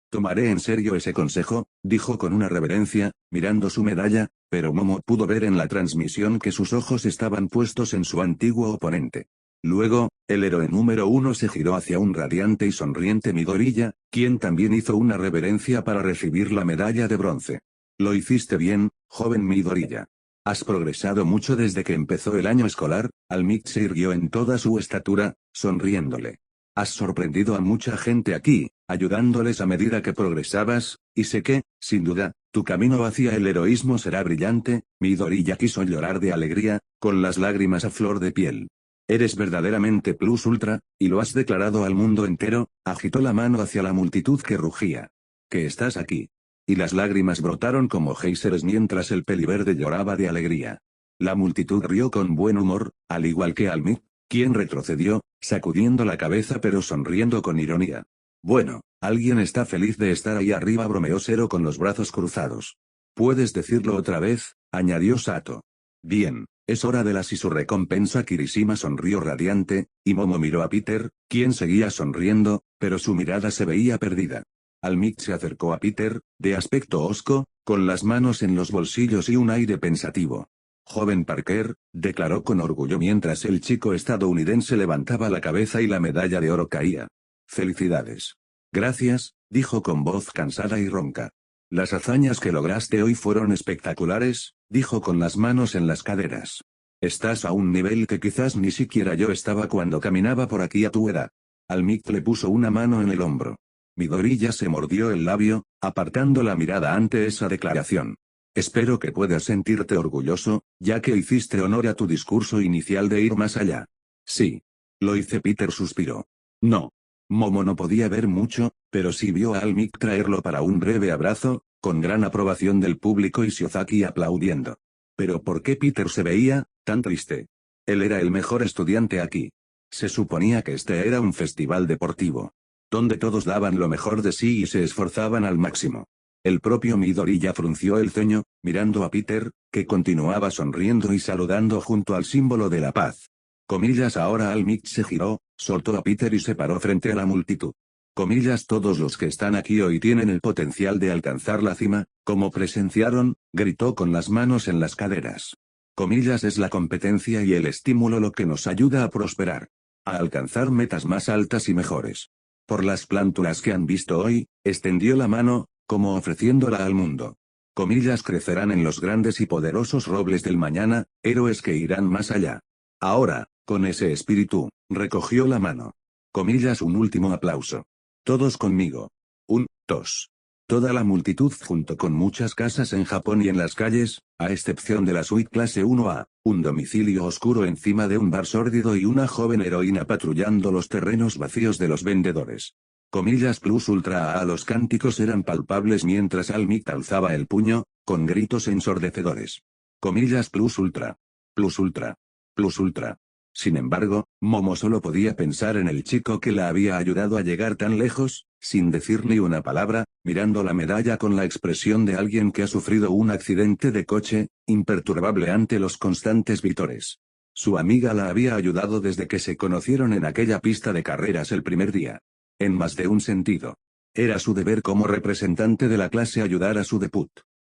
Tomaré en serio ese consejo, dijo con una reverencia, mirando su medalla, pero Momo pudo ver en la transmisión que sus ojos estaban puestos en su antiguo oponente. Luego, el héroe número 1 se giró hacia un radiante y sonriente Midoriya, quien también hizo una reverencia para recibir la medalla de bronce. Lo hiciste bien, joven Midoriya. Has progresado mucho desde que empezó el año escolar. Almit se irguió en toda su estatura, sonriéndole. Has sorprendido a mucha gente aquí, ayudándoles a medida que progresabas, y sé que, sin duda, tu camino hacia el heroísmo será brillante. Midoriya quiso llorar de alegría, con las lágrimas a flor de piel. Eres verdaderamente plus ultra, y lo has declarado al mundo entero. Agitó la mano hacia la multitud que rugía. Que estás aquí. Y las lágrimas brotaron como géiseres mientras el peliverde lloraba de alegría. La multitud rió con buen humor, al igual que Almit, quien retrocedió, sacudiendo la cabeza pero sonriendo con ironía. Bueno, alguien está feliz de estar ahí arriba, bromeó Zero con los brazos cruzados. Puedes decirlo otra vez, añadió Sato. Bien, es hora de su recompensa. Kirishima sonrió radiante, y Momo miró a Peter, quien seguía sonriendo, pero su mirada se veía perdida. Almit se acercó a Peter, de aspecto hosco, con las manos en los bolsillos y un aire pensativo. Joven Parker, declaró con orgullo mientras el chico estadounidense levantaba la cabeza y la medalla de oro caía. Felicidades. Gracias, dijo con voz cansada y ronca. Las hazañas que lograste hoy fueron espectaculares, dijo con las manos en las caderas. Estás a un nivel que quizás ni siquiera yo estaba cuando caminaba por aquí a tu edad. Al-Mikt le puso una mano en el hombro. Midori ya se mordió el labio, apartando la mirada ante esa declaración. Espero que puedas sentirte orgulloso, ya que hiciste honor a tu discurso inicial de ir más allá. Sí. Lo hice. Peter suspiró. No. Momo no podía ver mucho, pero sí vio a Al-Mikt traerlo para un breve abrazo, con gran aprobación del público y Shiozaki aplaudiendo. Pero ¿por qué Peter se veía tan triste? Él era el mejor estudiante aquí. Se suponía que este era un festival deportivo, donde todos daban lo mejor de sí y se esforzaban al máximo. El propio Midori ya frunció el ceño, mirando a Peter, que continuaba sonriendo y saludando junto al símbolo de la paz. Comillas. Ahora Al-Mikt se giró, soltó a Peter y se paró frente a la multitud. Comillas. Todos los que están aquí hoy tienen el potencial de alcanzar la cima, como presenciaron, gritó con las manos en las caderas. Comillas. Es la competencia y el estímulo lo que nos ayuda a prosperar, a alcanzar metas más altas y mejores. Por las plántulas que han visto hoy, extendió la mano, como ofreciéndola al mundo. Comillas. Crecerán en los grandes y poderosos robles del mañana, héroes que irán más allá. Ahora, con ese espíritu, recogió la mano. Comillas. Un último aplauso. Todos conmigo. 1, 2. Toda la multitud junto con muchas casas en Japón y en las calles, a excepción de la suite clase 1A, un domicilio oscuro encima de un bar sórdido y una joven heroína patrullando los terrenos vacíos de los vendedores. Comillas. Plus ultra a los cánticos eran palpables mientras Al-Mikt alzaba el puño, con gritos ensordecedores. Comillas. Plus ultra. Plus ultra. Plus ultra. Sin embargo, Momo solo podía pensar en el chico que la había ayudado a llegar tan lejos, sin decir ni una palabra, mirando la medalla con la expresión de alguien que ha sufrido un accidente de coche, imperturbable ante los constantes vítores. Su amiga la había ayudado desde que se conocieron en aquella pista de carreras el primer día. En más de un sentido. Era su deber como representante de la clase ayudar a su debut.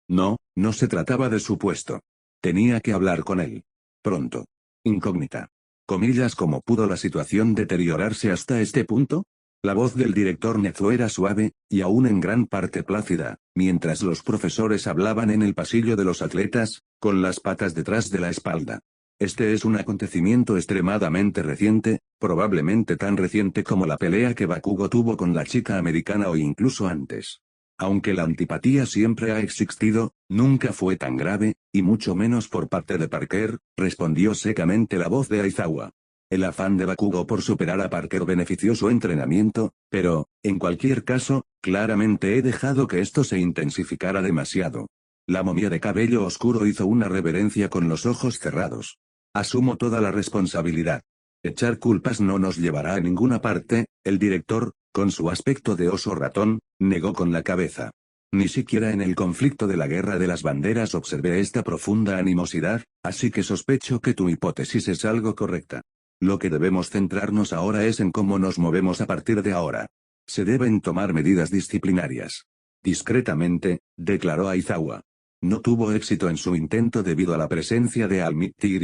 No, no se trataba de su puesto. Tenía que hablar con él. Pronto. Incógnita. Comillas. ¿Cómo pudo la situación deteriorarse hasta este punto? La voz del director Nezu era suave, y aún en gran parte plácida, mientras los profesores hablaban en el pasillo de los atletas, con las patas detrás de la espalda. Este es un acontecimiento extremadamente reciente, probablemente tan reciente como la pelea que Bakugo tuvo con la chica americana o incluso antes. Aunque la antipatía siempre ha existido, nunca fue tan grave, y mucho menos por parte de Parker, respondió secamente la voz de Aizawa. El afán de Bakugo por superar a Parker benefició su entrenamiento, pero, en cualquier caso, claramente he dejado que esto se intensificara demasiado. La momia de cabello oscuro hizo una reverencia con los ojos cerrados. Asumo toda la responsabilidad. Echar culpas no nos llevará a ninguna parte. El director, con su aspecto de oso ratón, negó con la cabeza. Ni siquiera en el conflicto de la guerra de las banderas observé esta profunda animosidad, así que sospecho que tu hipótesis es algo correcta. Lo que debemos centrarnos ahora es en cómo nos movemos a partir de ahora. Se deben tomar medidas disciplinarias. Discretamente, declaró Aizawa. No tuvo éxito en su intento debido a la presencia de Al-Mikt y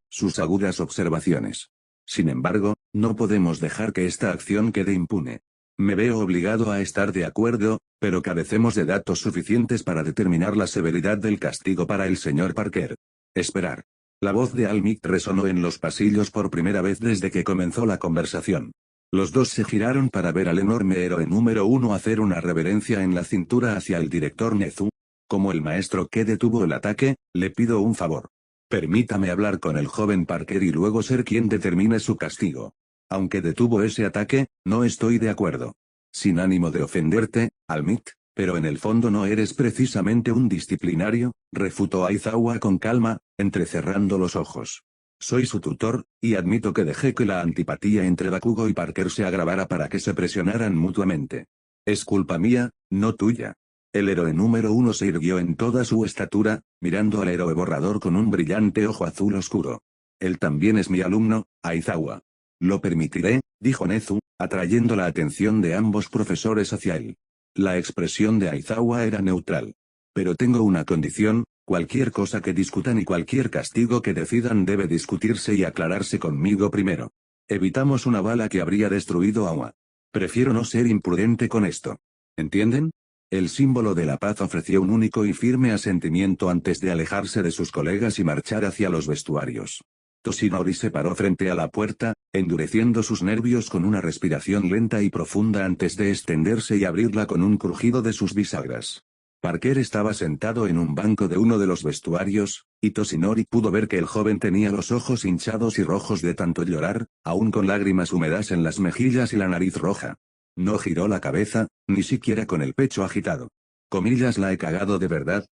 sus agudas observaciones. Sin embargo, no podemos dejar que esta acción quede impune. Me veo obligado a estar de acuerdo, pero carecemos de datos suficientes para determinar la severidad del castigo para el señor Parker. Esperar. La voz de Al-Mikt resonó en los pasillos por primera vez desde que comenzó la conversación. Los dos se giraron para ver al enorme héroe número 1 hacer una reverencia en la cintura hacia el director Nezu. Como el maestro que detuvo el ataque, le pido un favor. Permítame hablar con el joven Parker y luego ser quien determine su castigo. Aunque detuvo ese ataque, no estoy de acuerdo. Sin ánimo de ofenderte, Al-Mikt, pero en el fondo no eres precisamente un disciplinario, refutó Aizawa con calma, entrecerrando los ojos. Soy su tutor, y admito que dejé que la antipatía entre Bakugo y Parker se agravara para que se presionaran mutuamente. Es culpa mía, no tuya. El héroe número 1 se irguió en toda su estatura, mirando al héroe borrador con un brillante ojo azul oscuro. Él también es mi alumno, Aizawa. Lo permitiré, dijo Nezu, atrayendo la atención de ambos profesores hacia él. La expresión de Aizawa era neutral. Pero tengo una condición, Cualquier cosa que discutan y cualquier castigo que decidan debe discutirse y aclararse conmigo primero. Evitamos una bala que habría destruido a Uma. Prefiero no ser imprudente con esto. ¿Entienden? El símbolo de la paz ofreció un único y firme asentimiento antes de alejarse de sus colegas y marchar hacia los vestuarios. Toshinori se paró frente a la puerta, endureciendo sus nervios con una respiración lenta y profunda antes de extenderse y abrirla con un crujido de sus bisagras. Parker estaba sentado en un banco de uno de los vestuarios, y Toshinori pudo ver que el joven tenía los ojos hinchados y rojos de tanto llorar, aún con lágrimas húmedas en las mejillas y la nariz roja. No giró la cabeza, ni siquiera con el pecho agitado. Comillas, ¿la he cagado de verdad,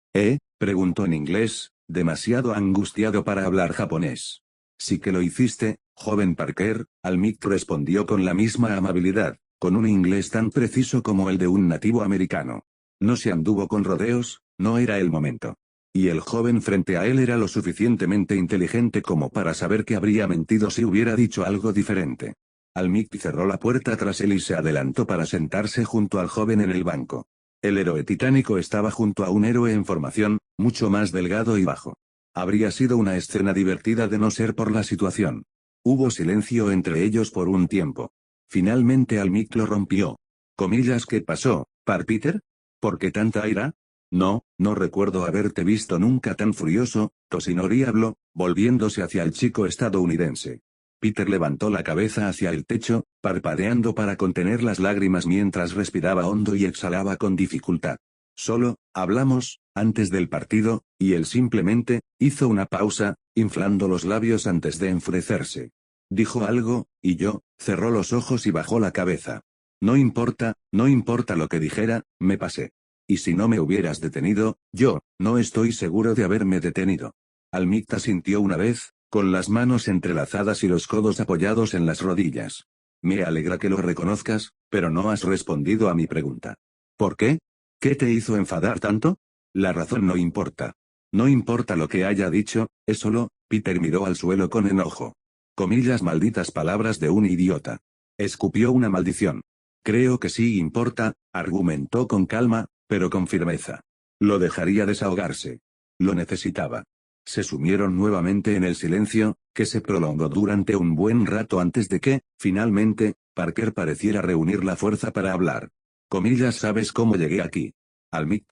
preguntó en inglés, demasiado angustiado para hablar japonés. Sí que lo hiciste, joven Parker, Almit respondió con la misma amabilidad, con un inglés tan preciso como el de un nativo americano. No se anduvo con rodeos, no era el momento. Y el joven frente a él era lo suficientemente inteligente como para saber que habría mentido si hubiera dicho algo diferente. Almit cerró la puerta tras él y se adelantó para sentarse junto al joven en el banco. El héroe titánico estaba junto a un héroe en formación, mucho más delgado y bajo. Habría sido una escena divertida de no ser por la situación. Hubo silencio entre ellos por un tiempo. Finalmente Almit lo rompió. Comillas, ¿qué pasó, Peter? ¿Por qué tanta ira? No recuerdo haberte visto nunca tan furioso, Toshinori habló, volviéndose hacia el chico estadounidense. Peter levantó la cabeza hacia el techo, parpadeando para contener las lágrimas mientras respiraba hondo y exhalaba con dificultad. Solo, hablamos, antes del partido, y él simplemente, hizo una pausa, inflando los labios antes de enfurecerse. Dijo algo, y yo, cerró los ojos y bajó la cabeza. No importa lo que dijera, me pasé. Y si no me hubieras detenido, yo, no estoy seguro de haberme detenido. Almita sintió una vez, con las manos entrelazadas y los codos apoyados en las rodillas. Me alegra que lo reconozcas, pero no has respondido a mi pregunta. ¿Por qué? ¿Qué te hizo enfadar tanto? La razón no importa. No importa lo que haya dicho, es solo, Peter miró al suelo con enojo. Comillas, malditas palabras de un idiota. Escupió una maldición. Creo que sí importa, argumentó con calma, pero con firmeza. Lo dejaría desahogarse. Lo necesitaba. Se sumieron nuevamente en el silencio, que se prolongó durante un buen rato antes de que, finalmente, Parker pareciera reunir la fuerza para hablar. Comillas, ¿sabes cómo llegué aquí? Almit.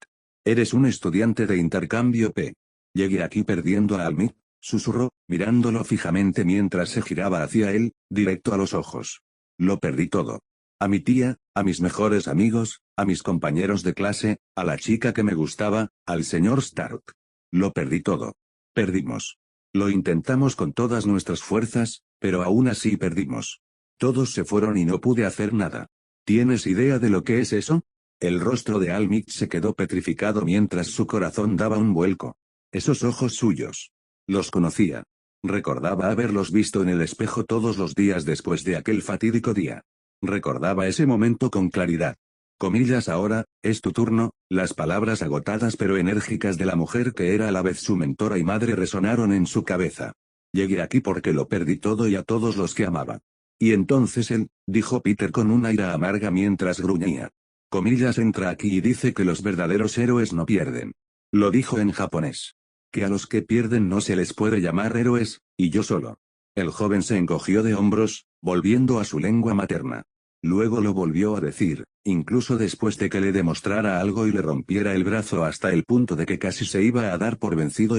Eres un estudiante de intercambio P. Llegué aquí perdiendo a Almit, susurró, mirándolo fijamente mientras se giraba hacia él, directo a los ojos. Lo perdí todo. A mi tía, a mis mejores amigos, a mis compañeros de clase, a la chica que me gustaba, al señor Stark. Lo perdí todo. Perdimos. Lo intentamos con todas nuestras fuerzas, pero aún así perdimos. Todos se fueron y no pude hacer nada. ¿Tienes idea de lo que es eso? El rostro de Almit se quedó petrificado mientras su corazón daba un vuelco. Esos ojos suyos. Los conocía. Recordaba haberlos visto en el espejo todos los días después de aquel fatídico día. Recordaba ese momento con claridad. Comillas, ahora, es tu turno. Las palabras agotadas pero enérgicas de la mujer que era a la vez su mentora y madre resonaron en su cabeza. Llegué aquí porque lo perdí todo y a todos los que amaba. Y entonces él, dijo Peter con una ira amarga mientras gruñía. Comillas, entra aquí y dice que los verdaderos héroes no pierden. Lo dijo en japonés. Que a los que pierden no se les puede llamar héroes, y yo solo. El joven se encogió de hombros, volviendo a su lengua materna. Luego lo volvió a decir, incluso después de que le demostrara algo y le rompiera el brazo hasta el punto de que casi se iba a dar por vencido.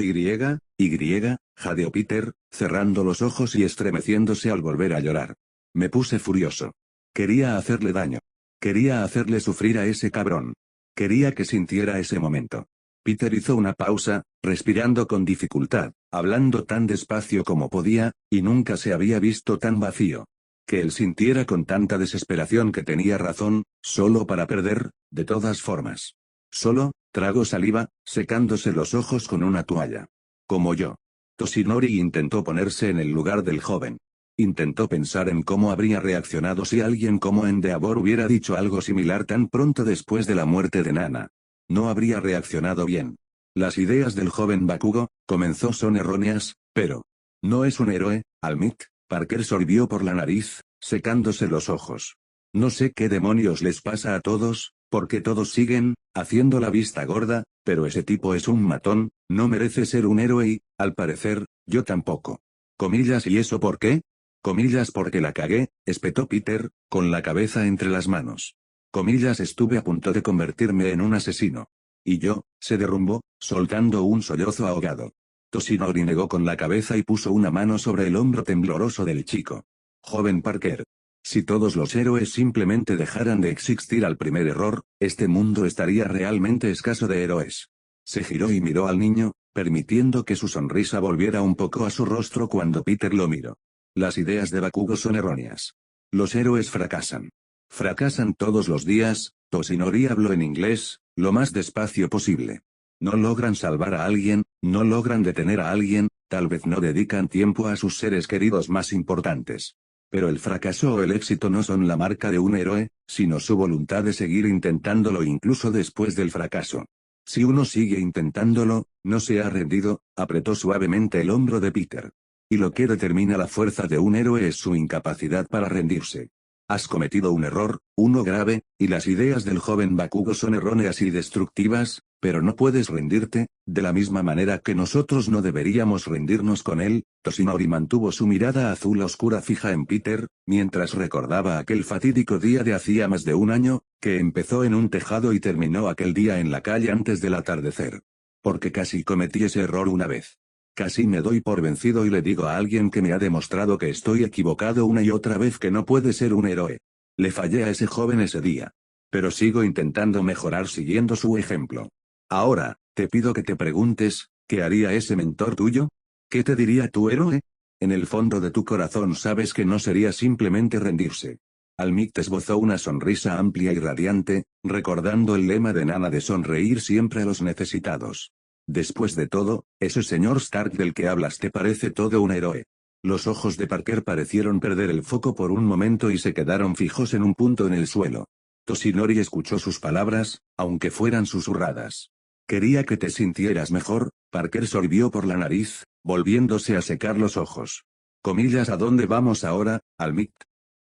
Jadeó Peter, cerrando los ojos y estremeciéndose al volver a llorar. Me puse furioso. Quería hacerle daño. Quería hacerle sufrir a ese cabrón. Quería que sintiera ese momento. Peter hizo una pausa, respirando con dificultad, hablando tan despacio como podía, y nunca se había visto tan vacío. Que él sintiera con tanta desesperación que tenía razón, solo para perder, de todas formas. Solo, tragó saliva, secándose los ojos con una toalla. Como yo. Toshinori intentó ponerse en el lugar del joven. Intentó pensar en cómo habría reaccionado si alguien como Endeavor hubiera dicho algo similar tan pronto después de la muerte de Nana. No habría reaccionado bien. Las ideas del joven Bakugo, comenzó, son erróneas, pero... No es un héroe, Almit. Parker sorbió por la nariz, secándose los ojos. No sé qué demonios les pasa a todos, Porque todos siguen, haciendo la vista gorda, pero ese tipo es un matón, no merece ser un héroe y, al parecer, yo tampoco. Comillas, ¿y eso por qué? Comillas, porque la cagué, espetó Peter, con la cabeza entre las manos. Comillas, estuve a punto de convertirme en un asesino. Y yo, se derrumbó, soltando un sollozo ahogado. Toshinori negó con la cabeza y puso una mano sobre el hombro tembloroso del chico. Joven Parker. Si todos los héroes simplemente dejaran de existir al primer error, este mundo estaría realmente escaso de héroes. Se giró y miró al niño, permitiendo que su sonrisa volviera un poco a su rostro cuando Peter lo miró. Las ideas de Bakugo son erróneas. Los héroes fracasan. Fracasan todos los días. Toshinori habló en inglés, lo más despacio posible. No logran salvar a alguien, no logran detener a alguien, tal vez no dedican tiempo a sus seres queridos más importantes. Pero el fracaso o el éxito no son la marca de un héroe, sino su voluntad de seguir intentándolo incluso después del fracaso. Si uno sigue intentándolo, no se ha rendido, apretó suavemente el hombro de Peter. Y lo que determina la fuerza de un héroe es su incapacidad para rendirse. Has cometido un error, uno grave, y las ideas del joven Bakugo son erróneas y destructivas, pero no puedes rendirte, de la misma manera que nosotros no deberíamos rendirnos con él. Toshinori mantuvo su mirada azul oscura fija en Peter, mientras recordaba aquel fatídico día de hacía más de un año, que empezó en un tejado y terminó aquel día en la calle antes del atardecer. Porque casi cometí ese error una vez. Casi me doy por vencido y le digo a alguien que me ha demostrado que estoy equivocado una y otra vez que no puede ser un héroe. Le fallé a ese joven ese día. Pero sigo intentando mejorar siguiendo su ejemplo. Ahora, te pido que te preguntes, ¿qué haría ese mentor tuyo? ¿Qué te diría tu héroe? En el fondo de tu corazón sabes que no sería simplemente rendirse. Almik esbozó una sonrisa amplia y radiante, recordando el lema de Nana de sonreír siempre a los necesitados. Después de todo, ese señor Stark del que hablas te parece todo un héroe. Los ojos de Parker parecieron perder el foco por un momento y se quedaron fijos en un punto en el suelo. Toshinori escuchó sus palabras, aunque fueran susurradas. Quería que te sintieras mejor. Parker sorbió por la nariz, volviéndose a secar los ojos. Comillas, ¿a dónde vamos ahora, Almik?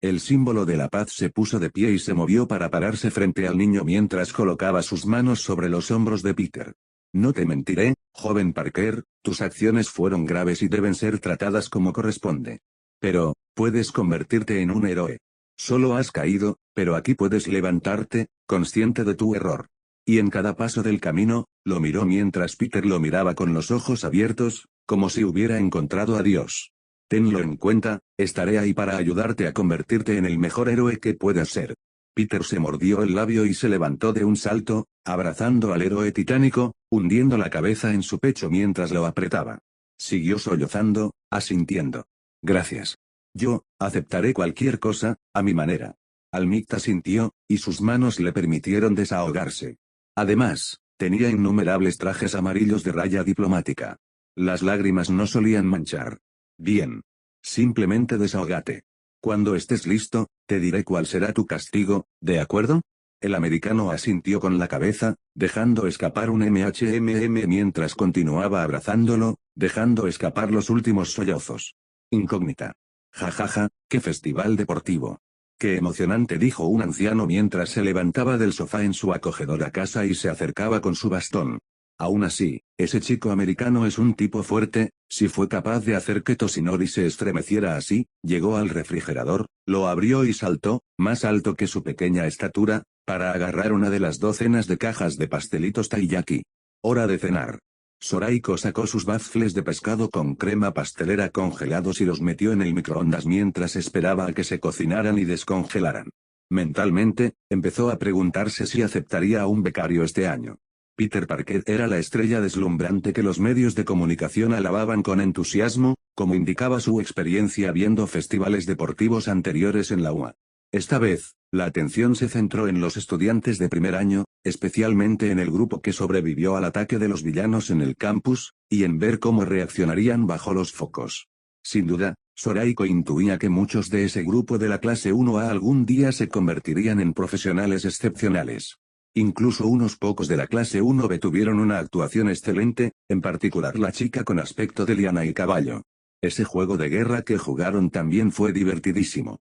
El símbolo de la paz se puso de pie y se movió para pararse frente al niño mientras colocaba sus manos sobre los hombros de Peter. No te mentiré, joven Parker, tus acciones fueron graves y deben ser tratadas como corresponde. Pero, puedes convertirte en un héroe. Solo has caído, pero aquí puedes levantarte, consciente de tu error. Y en cada paso del camino, lo miró mientras Peter lo miraba con los ojos abiertos, como si hubiera encontrado a Dios. Tenlo en cuenta, estaré ahí para ayudarte a convertirte en el mejor héroe que puedas ser. Peter se mordió el labio y se levantó de un salto, abrazando al héroe titánico, hundiendo la cabeza en su pecho mientras lo apretaba. Siguió sollozando, asintiendo. Gracias. Yo, aceptaré cualquier cosa, a mi manera. Almik asintió, y sus manos le permitieron desahogarse. Además, tenía innumerables trajes amarillos de raya diplomática. Las lágrimas no solían manchar. Bien. Simplemente desahógate. Cuando estés listo, te diré cuál será tu castigo, ¿de acuerdo? El americano asintió con la cabeza, dejando escapar un mientras continuaba abrazándolo, dejando escapar los últimos sollozos. Incógnita. Jajaja, qué festival deportivo. Qué emocionante, dijo un anciano mientras se levantaba del sofá en su acogedora casa y se acercaba con su bastón. Aún así, ese chico americano es un tipo fuerte. Si fue capaz de hacer que Toshinori se estremeciera así, llegó al refrigerador, lo abrió y saltó, más alto que su pequeña estatura, para agarrar una de las docenas de cajas de pastelitos taiyaki. Hora de cenar. Soraiko sacó sus waffles de pescado con crema pastelera congelados y los metió en el microondas mientras esperaba a que se cocinaran y descongelaran. Mentalmente, empezó a preguntarse si aceptaría a un becario este año. Peter Parker era la estrella deslumbrante que los medios de comunicación alababan con entusiasmo, como indicaba su experiencia viendo festivales deportivos anteriores en la UA. Esta vez, la atención se centró en los estudiantes de primer año, especialmente en el grupo que sobrevivió al ataque de los villanos en el campus, y en ver cómo reaccionarían bajo los focos. Sin duda, Soraiko intuía que muchos de ese grupo de la clase 1A algún día se convertirían en profesionales excepcionales. Incluso unos pocos de la clase 1B tuvieron una actuación excelente, en particular la chica con aspecto de liana y caballo. Ese juego de guerra que jugaron también fue divertidísimo.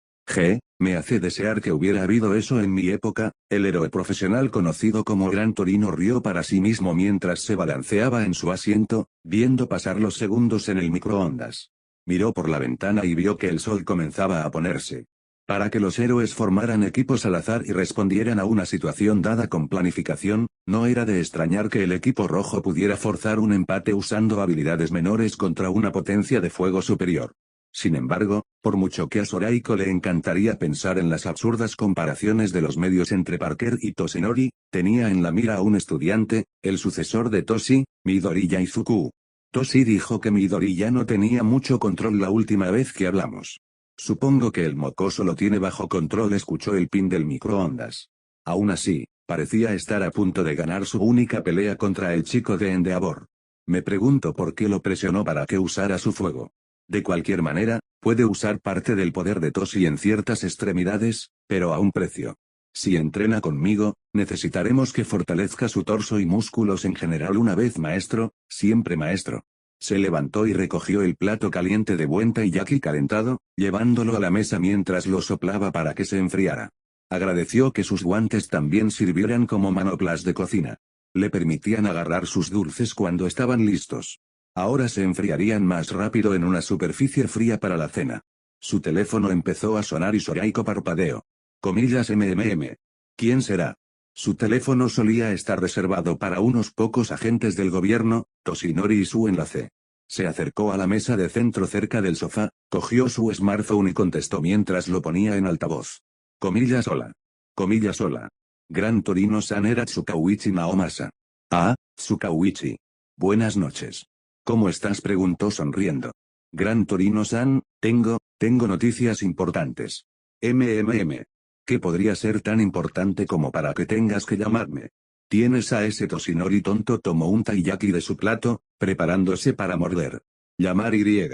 Me hace desear que hubiera habido eso en mi época. El héroe profesional conocido como Gran Torino rió para sí mismo mientras se balanceaba en su asiento, viendo pasar los segundos en el microondas. Miró por la ventana y vio que el sol comenzaba a ponerse. Para que los héroes formaran equipos al azar y respondieran a una situación dada con planificación, no era de extrañar que el equipo rojo pudiera forzar un empate usando habilidades menores contra una potencia de fuego superior. Sin embargo, por mucho que a Zoraiko le encantaría pensar en las absurdas comparaciones de los medios entre Parker y Toshinori, tenía en la mira a un estudiante, el sucesor de Toshi, Midoriya Izuku. Toshi dijo que Midoriya no tenía mucho control la última vez que hablamos. Supongo que el mocoso lo tiene bajo control, escuchó el pin del microondas. Aún así, parecía estar a punto de ganar su única pelea contra el chico de Endeavor. Me pregunto por qué lo presionó para que usara su fuego. De cualquier manera, puede usar parte del poder de Toshi en ciertas extremidades, pero a un precio. Si entrena conmigo, necesitaremos que fortalezca su torso y músculos en general una vez maestro, siempre maestro. Se levantó y recogió el plato caliente de buen taiyaki calentado, llevándolo a la mesa mientras lo soplaba para que se enfriara. Agradeció que sus guantes también sirvieran como manoplas de cocina. Le permitían agarrar sus dulces cuando estaban listos. Ahora se enfriarían más rápido en una superficie fría para la cena. Su teléfono empezó a sonar y Zoraiko parpadeó. ¡MMM! ¿Quién será? Su teléfono solía estar reservado para unos pocos agentes del gobierno, Toshinori y su enlace. Se acercó a la mesa de centro cerca del sofá, cogió su smartphone y contestó mientras lo ponía en altavoz. Hola. Hola. Gran Torino-san era Tsukauichi Naomasa. Ah, Tsukauichi. Buenas noches. ¿Cómo estás?, preguntó sonriendo. Gran Torino-san, tengo noticias importantes. ¿Qué podría ser tan importante como para que tengas que llamarme? Tienes a ese Toshinori tonto, tomó un taiyaki de su plato, preparándose para morder. Llamar Y.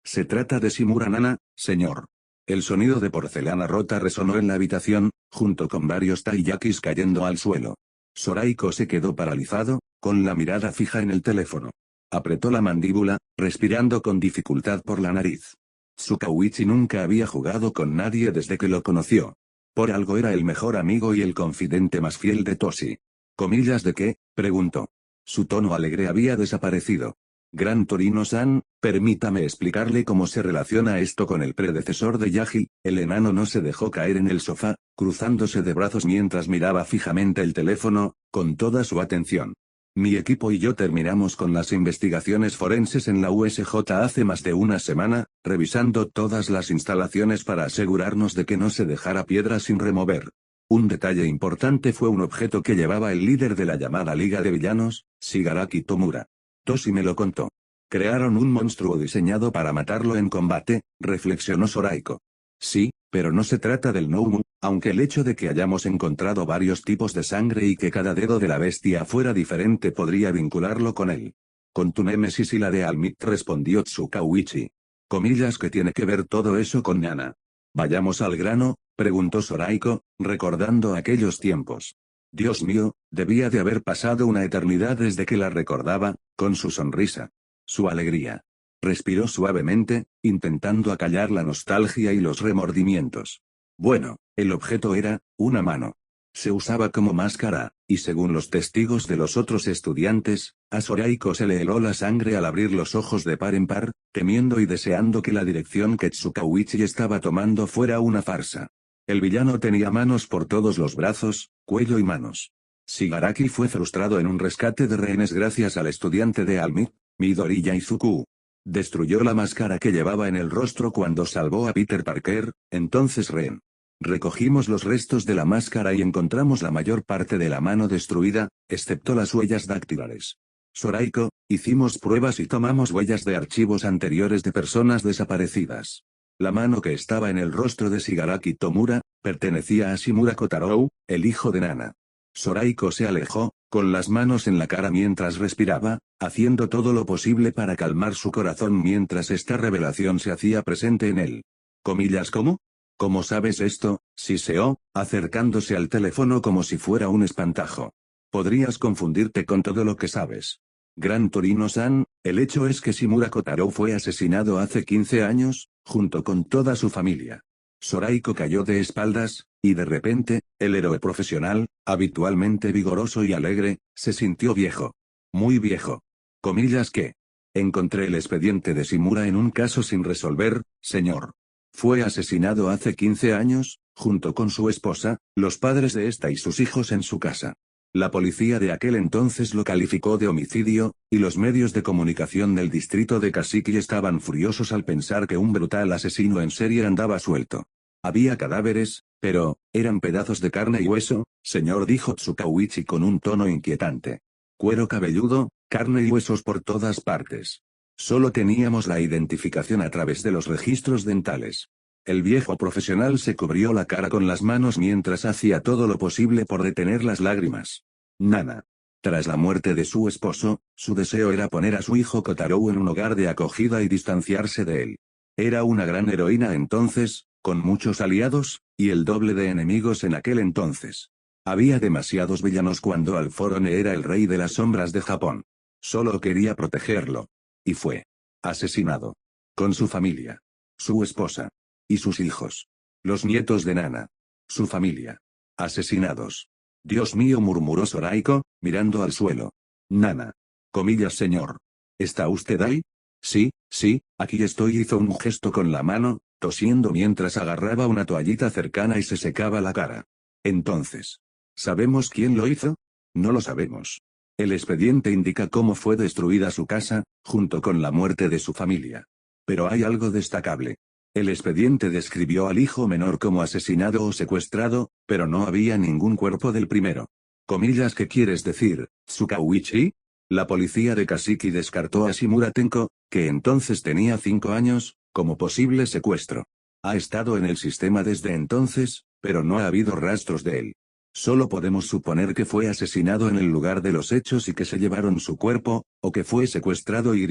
Se trata de Shimura Nana, señor. El sonido de porcelana rota resonó en la habitación, junto con varios taiyakis cayendo al suelo. Zoraiko se quedó paralizado, con la mirada fija en el teléfono. Apretó la mandíbula, respirando con dificultad por la nariz. Tsukauichi nunca había jugado con nadie desde que lo conoció. Por algo era el mejor amigo y el confidente más fiel de Toshi. ¿Comillas de qué?, preguntó. Su tono alegre había desaparecido. Gran Torino-san, permítame explicarle cómo se relaciona esto con el predecesor de Yagi. El enano no se dejó caer en el sofá, cruzándose de brazos mientras miraba fijamente el teléfono, con toda su atención. Mi equipo y yo terminamos con las investigaciones forenses en la USJ hace más de una semana, revisando todas las instalaciones para asegurarnos de que no se dejara piedra sin remover. Un detalle importante fue un objeto que llevaba el líder de la llamada Liga de Villanos, Shigaraki Tomura. Toshi me lo contó. Crearon un monstruo diseñado para matarlo en combate, reflexionó Zoraiko. Sí, pero no se trata del Noumu, aunque el hecho de que hayamos encontrado varios tipos de sangre y que cada dedo de la bestia fuera diferente podría vincularlo con él. Con tu némesis y la de Almit, respondió Tsukauichi. Comillas, ¿que tiene que ver todo eso con Nana? Vayamos al grano, preguntó Zoraiko, recordando aquellos tiempos. Dios mío, debía de haber pasado una eternidad desde que la recordaba, con su sonrisa. Su alegría. Respiró suavemente, intentando acallar la nostalgia y los remordimientos. Bueno, el objeto era una mano. Se usaba como máscara, y según los testigos de los otros estudiantes, a Zoraiko se le heló la sangre al abrir los ojos de par en par, temiendo y deseando que la dirección que Tsukauichi estaba tomando fuera una farsa. El villano tenía manos por todos los brazos, cuello y manos. Shigaraki fue frustrado en un rescate de rehenes gracias al estudiante de Almit, Midoriya Izuku. Destruyó la máscara que llevaba en el rostro cuando salvó a Peter Parker, entonces Ren. Recogimos los restos de la máscara y encontramos la mayor parte de la mano destruida, excepto las huellas dactilares. Zoraiko, hicimos pruebas y tomamos huellas de archivos anteriores de personas desaparecidas. La mano que estaba en el rostro de Shigaraki Tomura, pertenecía a Shimura Kotarou, el hijo de Nana. Zoraiko se alejó, con las manos en la cara mientras respiraba, haciendo todo lo posible para calmar su corazón mientras esta revelación se hacía presente en él. Comillas, ¿cómo? ¿Cómo sabes esto? Siseó, acercándose al teléfono como si fuera un espantajo. Podrías confundirte con todo lo que sabes. Gran Torino-san, el hecho es que Shimura Kotarou fue asesinado hace 15 años, junto con toda su familia. Soraiko cayó de espaldas, y de repente, el héroe profesional, habitualmente vigoroso y alegre, se sintió viejo. Muy viejo. Comillas que. Encontré el expediente de Shimura en un caso sin resolver, señor. Fue asesinado hace 15 años, junto con su esposa, los padres de esta y sus hijos en su casa. La policía de aquel entonces lo calificó de homicidio, y los medios de comunicación del distrito de Kasiki estaban furiosos al pensar que un brutal asesino en serie andaba suelto. Había cadáveres, pero, eran pedazos de carne y hueso, señor, dijo Tsukauichi con un tono inquietante. Cuero cabelludo, carne y huesos por todas partes. Solo teníamos la identificación a través de los registros dentales. El viejo profesional se cubrió la cara con las manos mientras hacía todo lo posible por detener las lágrimas. Nana. Tras la muerte de su esposo, su deseo era poner a su hijo Kotaro en un hogar de acogida y distanciarse de él. Era una gran heroína entonces, con muchos aliados, y el doble de enemigos en aquel entonces. Había demasiados villanos cuando Alphorone era el rey de las sombras de Japón. Solo quería protegerlo. Y fue asesinado. Con su familia. Su esposa. Y sus hijos. Los nietos de Nana. Su familia. Asesinados. Dios mío, murmuró Soraiko, mirando al suelo. Nana. Comillas, señor. ¿Está usted ahí? Sí, sí, aquí estoy, hizo un gesto con la mano, tosiendo mientras agarraba una toallita cercana y se secaba la cara. Entonces. ¿Sabemos quién lo hizo? No lo sabemos. El expediente indica cómo fue destruida su casa, junto con la muerte de su familia. Pero hay algo destacable. El expediente describió al hijo menor como asesinado o secuestrado, pero no había ningún cuerpo del primero. Comillas, ¿qué quieres decir, Tsukauichi? La policía de Kasiki descartó a Shimura Tenko, que entonces tenía 5 años, como posible secuestro. Ha estado en el sistema desde entonces, pero no ha habido rastros de él. Solo podemos suponer que fue asesinado en el lugar de los hechos y que se llevaron su cuerpo, o que fue secuestrado y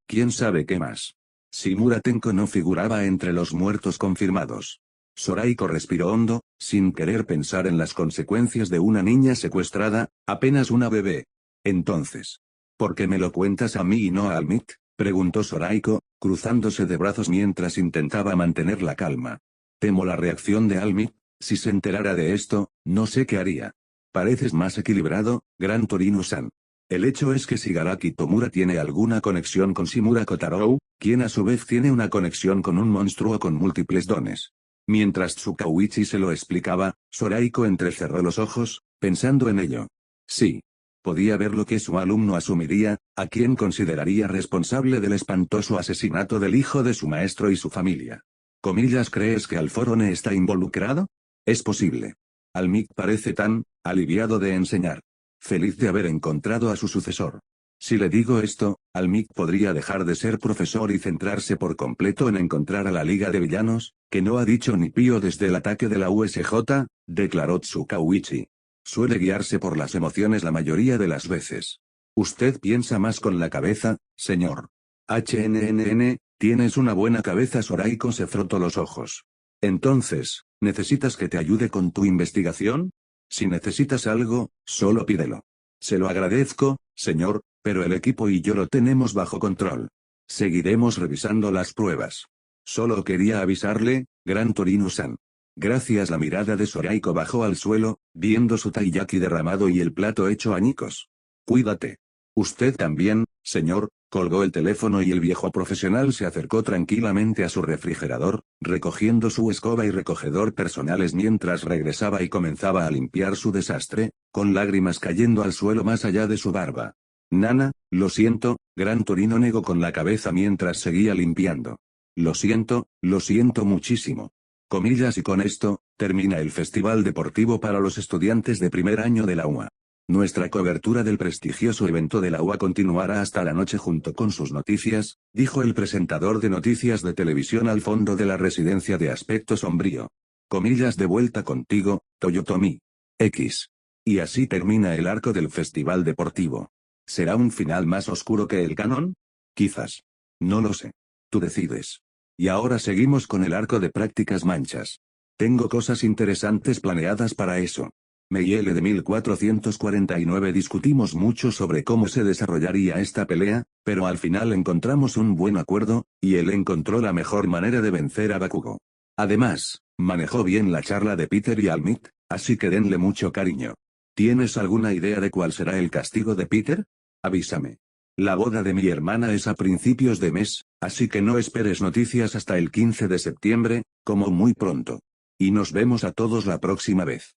quién sabe qué más. Shimura Tenko no figuraba entre los muertos confirmados. Soraiko respiró hondo, sin querer pensar en las consecuencias de una niña secuestrada, apenas una bebé. Entonces, ¿por qué me lo cuentas a mí y no a Almit?, preguntó Soraiko, cruzándose de brazos mientras intentaba mantener la calma. Temo la reacción de Almit. Si se enterara de esto, no sé qué haría. Pareces más equilibrado, Gran Torino-san. El hecho es que Shigaraki Tomura tiene alguna conexión con Shimura Kotaro, quien a su vez tiene una conexión con un monstruo con múltiples dones. Mientras Tsukauichi se lo explicaba, Soraiko entrecerró los ojos, pensando en ello. Sí. Podía ver lo que su alumno asumiría, a quien consideraría responsable del espantoso asesinato del hijo de su maestro y su familia. Comillas, ¿crees que Alphorone está involucrado? Es posible. Almik parece tan aliviado de enseñar. Feliz de haber encontrado a su sucesor. Si le digo esto, Almik podría dejar de ser profesor y centrarse por completo en encontrar a la Liga de Villanos, que no ha dicho ni pío desde el ataque de la USJ, declaró Tsukauichi. Suele guiarse por las emociones la mayoría de las veces. Usted piensa más con la cabeza, señor. Tienes una buena cabeza. Soraiko se frotó los ojos. Entonces, ¿necesitas que te ayude con tu investigación? Si necesitas algo, solo pídelo. Se lo agradezco, señor, pero el equipo y yo lo tenemos bajo control. Seguiremos revisando las pruebas. Solo quería avisarle, Gran Torino-san. Gracias. La mirada de Soraiko bajó al suelo, viendo su taiyaki derramado y el plato hecho añicos. Cuídate. Usted también, señor. Colgó el teléfono y el viejo profesional se acercó tranquilamente a su refrigerador, recogiendo su escoba y recogedor personales mientras regresaba y comenzaba a limpiar su desastre, con lágrimas cayendo al suelo más allá de su barba. Nana, lo siento, Gran Torino negó con la cabeza mientras seguía limpiando. Lo siento muchísimo. Comillas, y con esto, termina el festival deportivo para los estudiantes de primer año de la UA. Nuestra cobertura del prestigioso evento de la UA continuará hasta la noche junto con sus noticias, dijo el presentador de noticias de televisión al fondo de la residencia de aspecto sombrío. Comillas, de vuelta contigo, Toyotomi. X. Y así termina el arco del festival deportivo. ¿Será un final más oscuro que el canon? Quizás. No lo sé. Tú decides. Y ahora seguimos con el arco de prácticas manchas. Tengo cosas interesantes planeadas para eso. Meile de 1449. Discutimos mucho sobre cómo se desarrollaría esta pelea, pero al final encontramos un buen acuerdo, y él encontró la mejor manera de vencer a Bakugo. Además, manejó bien la charla de Peter y Almit, así que denle mucho cariño. ¿Tienes alguna idea de cuál será el castigo de Peter? Avísame. La boda de mi hermana es a principios de mes, así que no esperes noticias hasta el 15 de septiembre, como muy pronto. Y nos vemos a todos la próxima vez.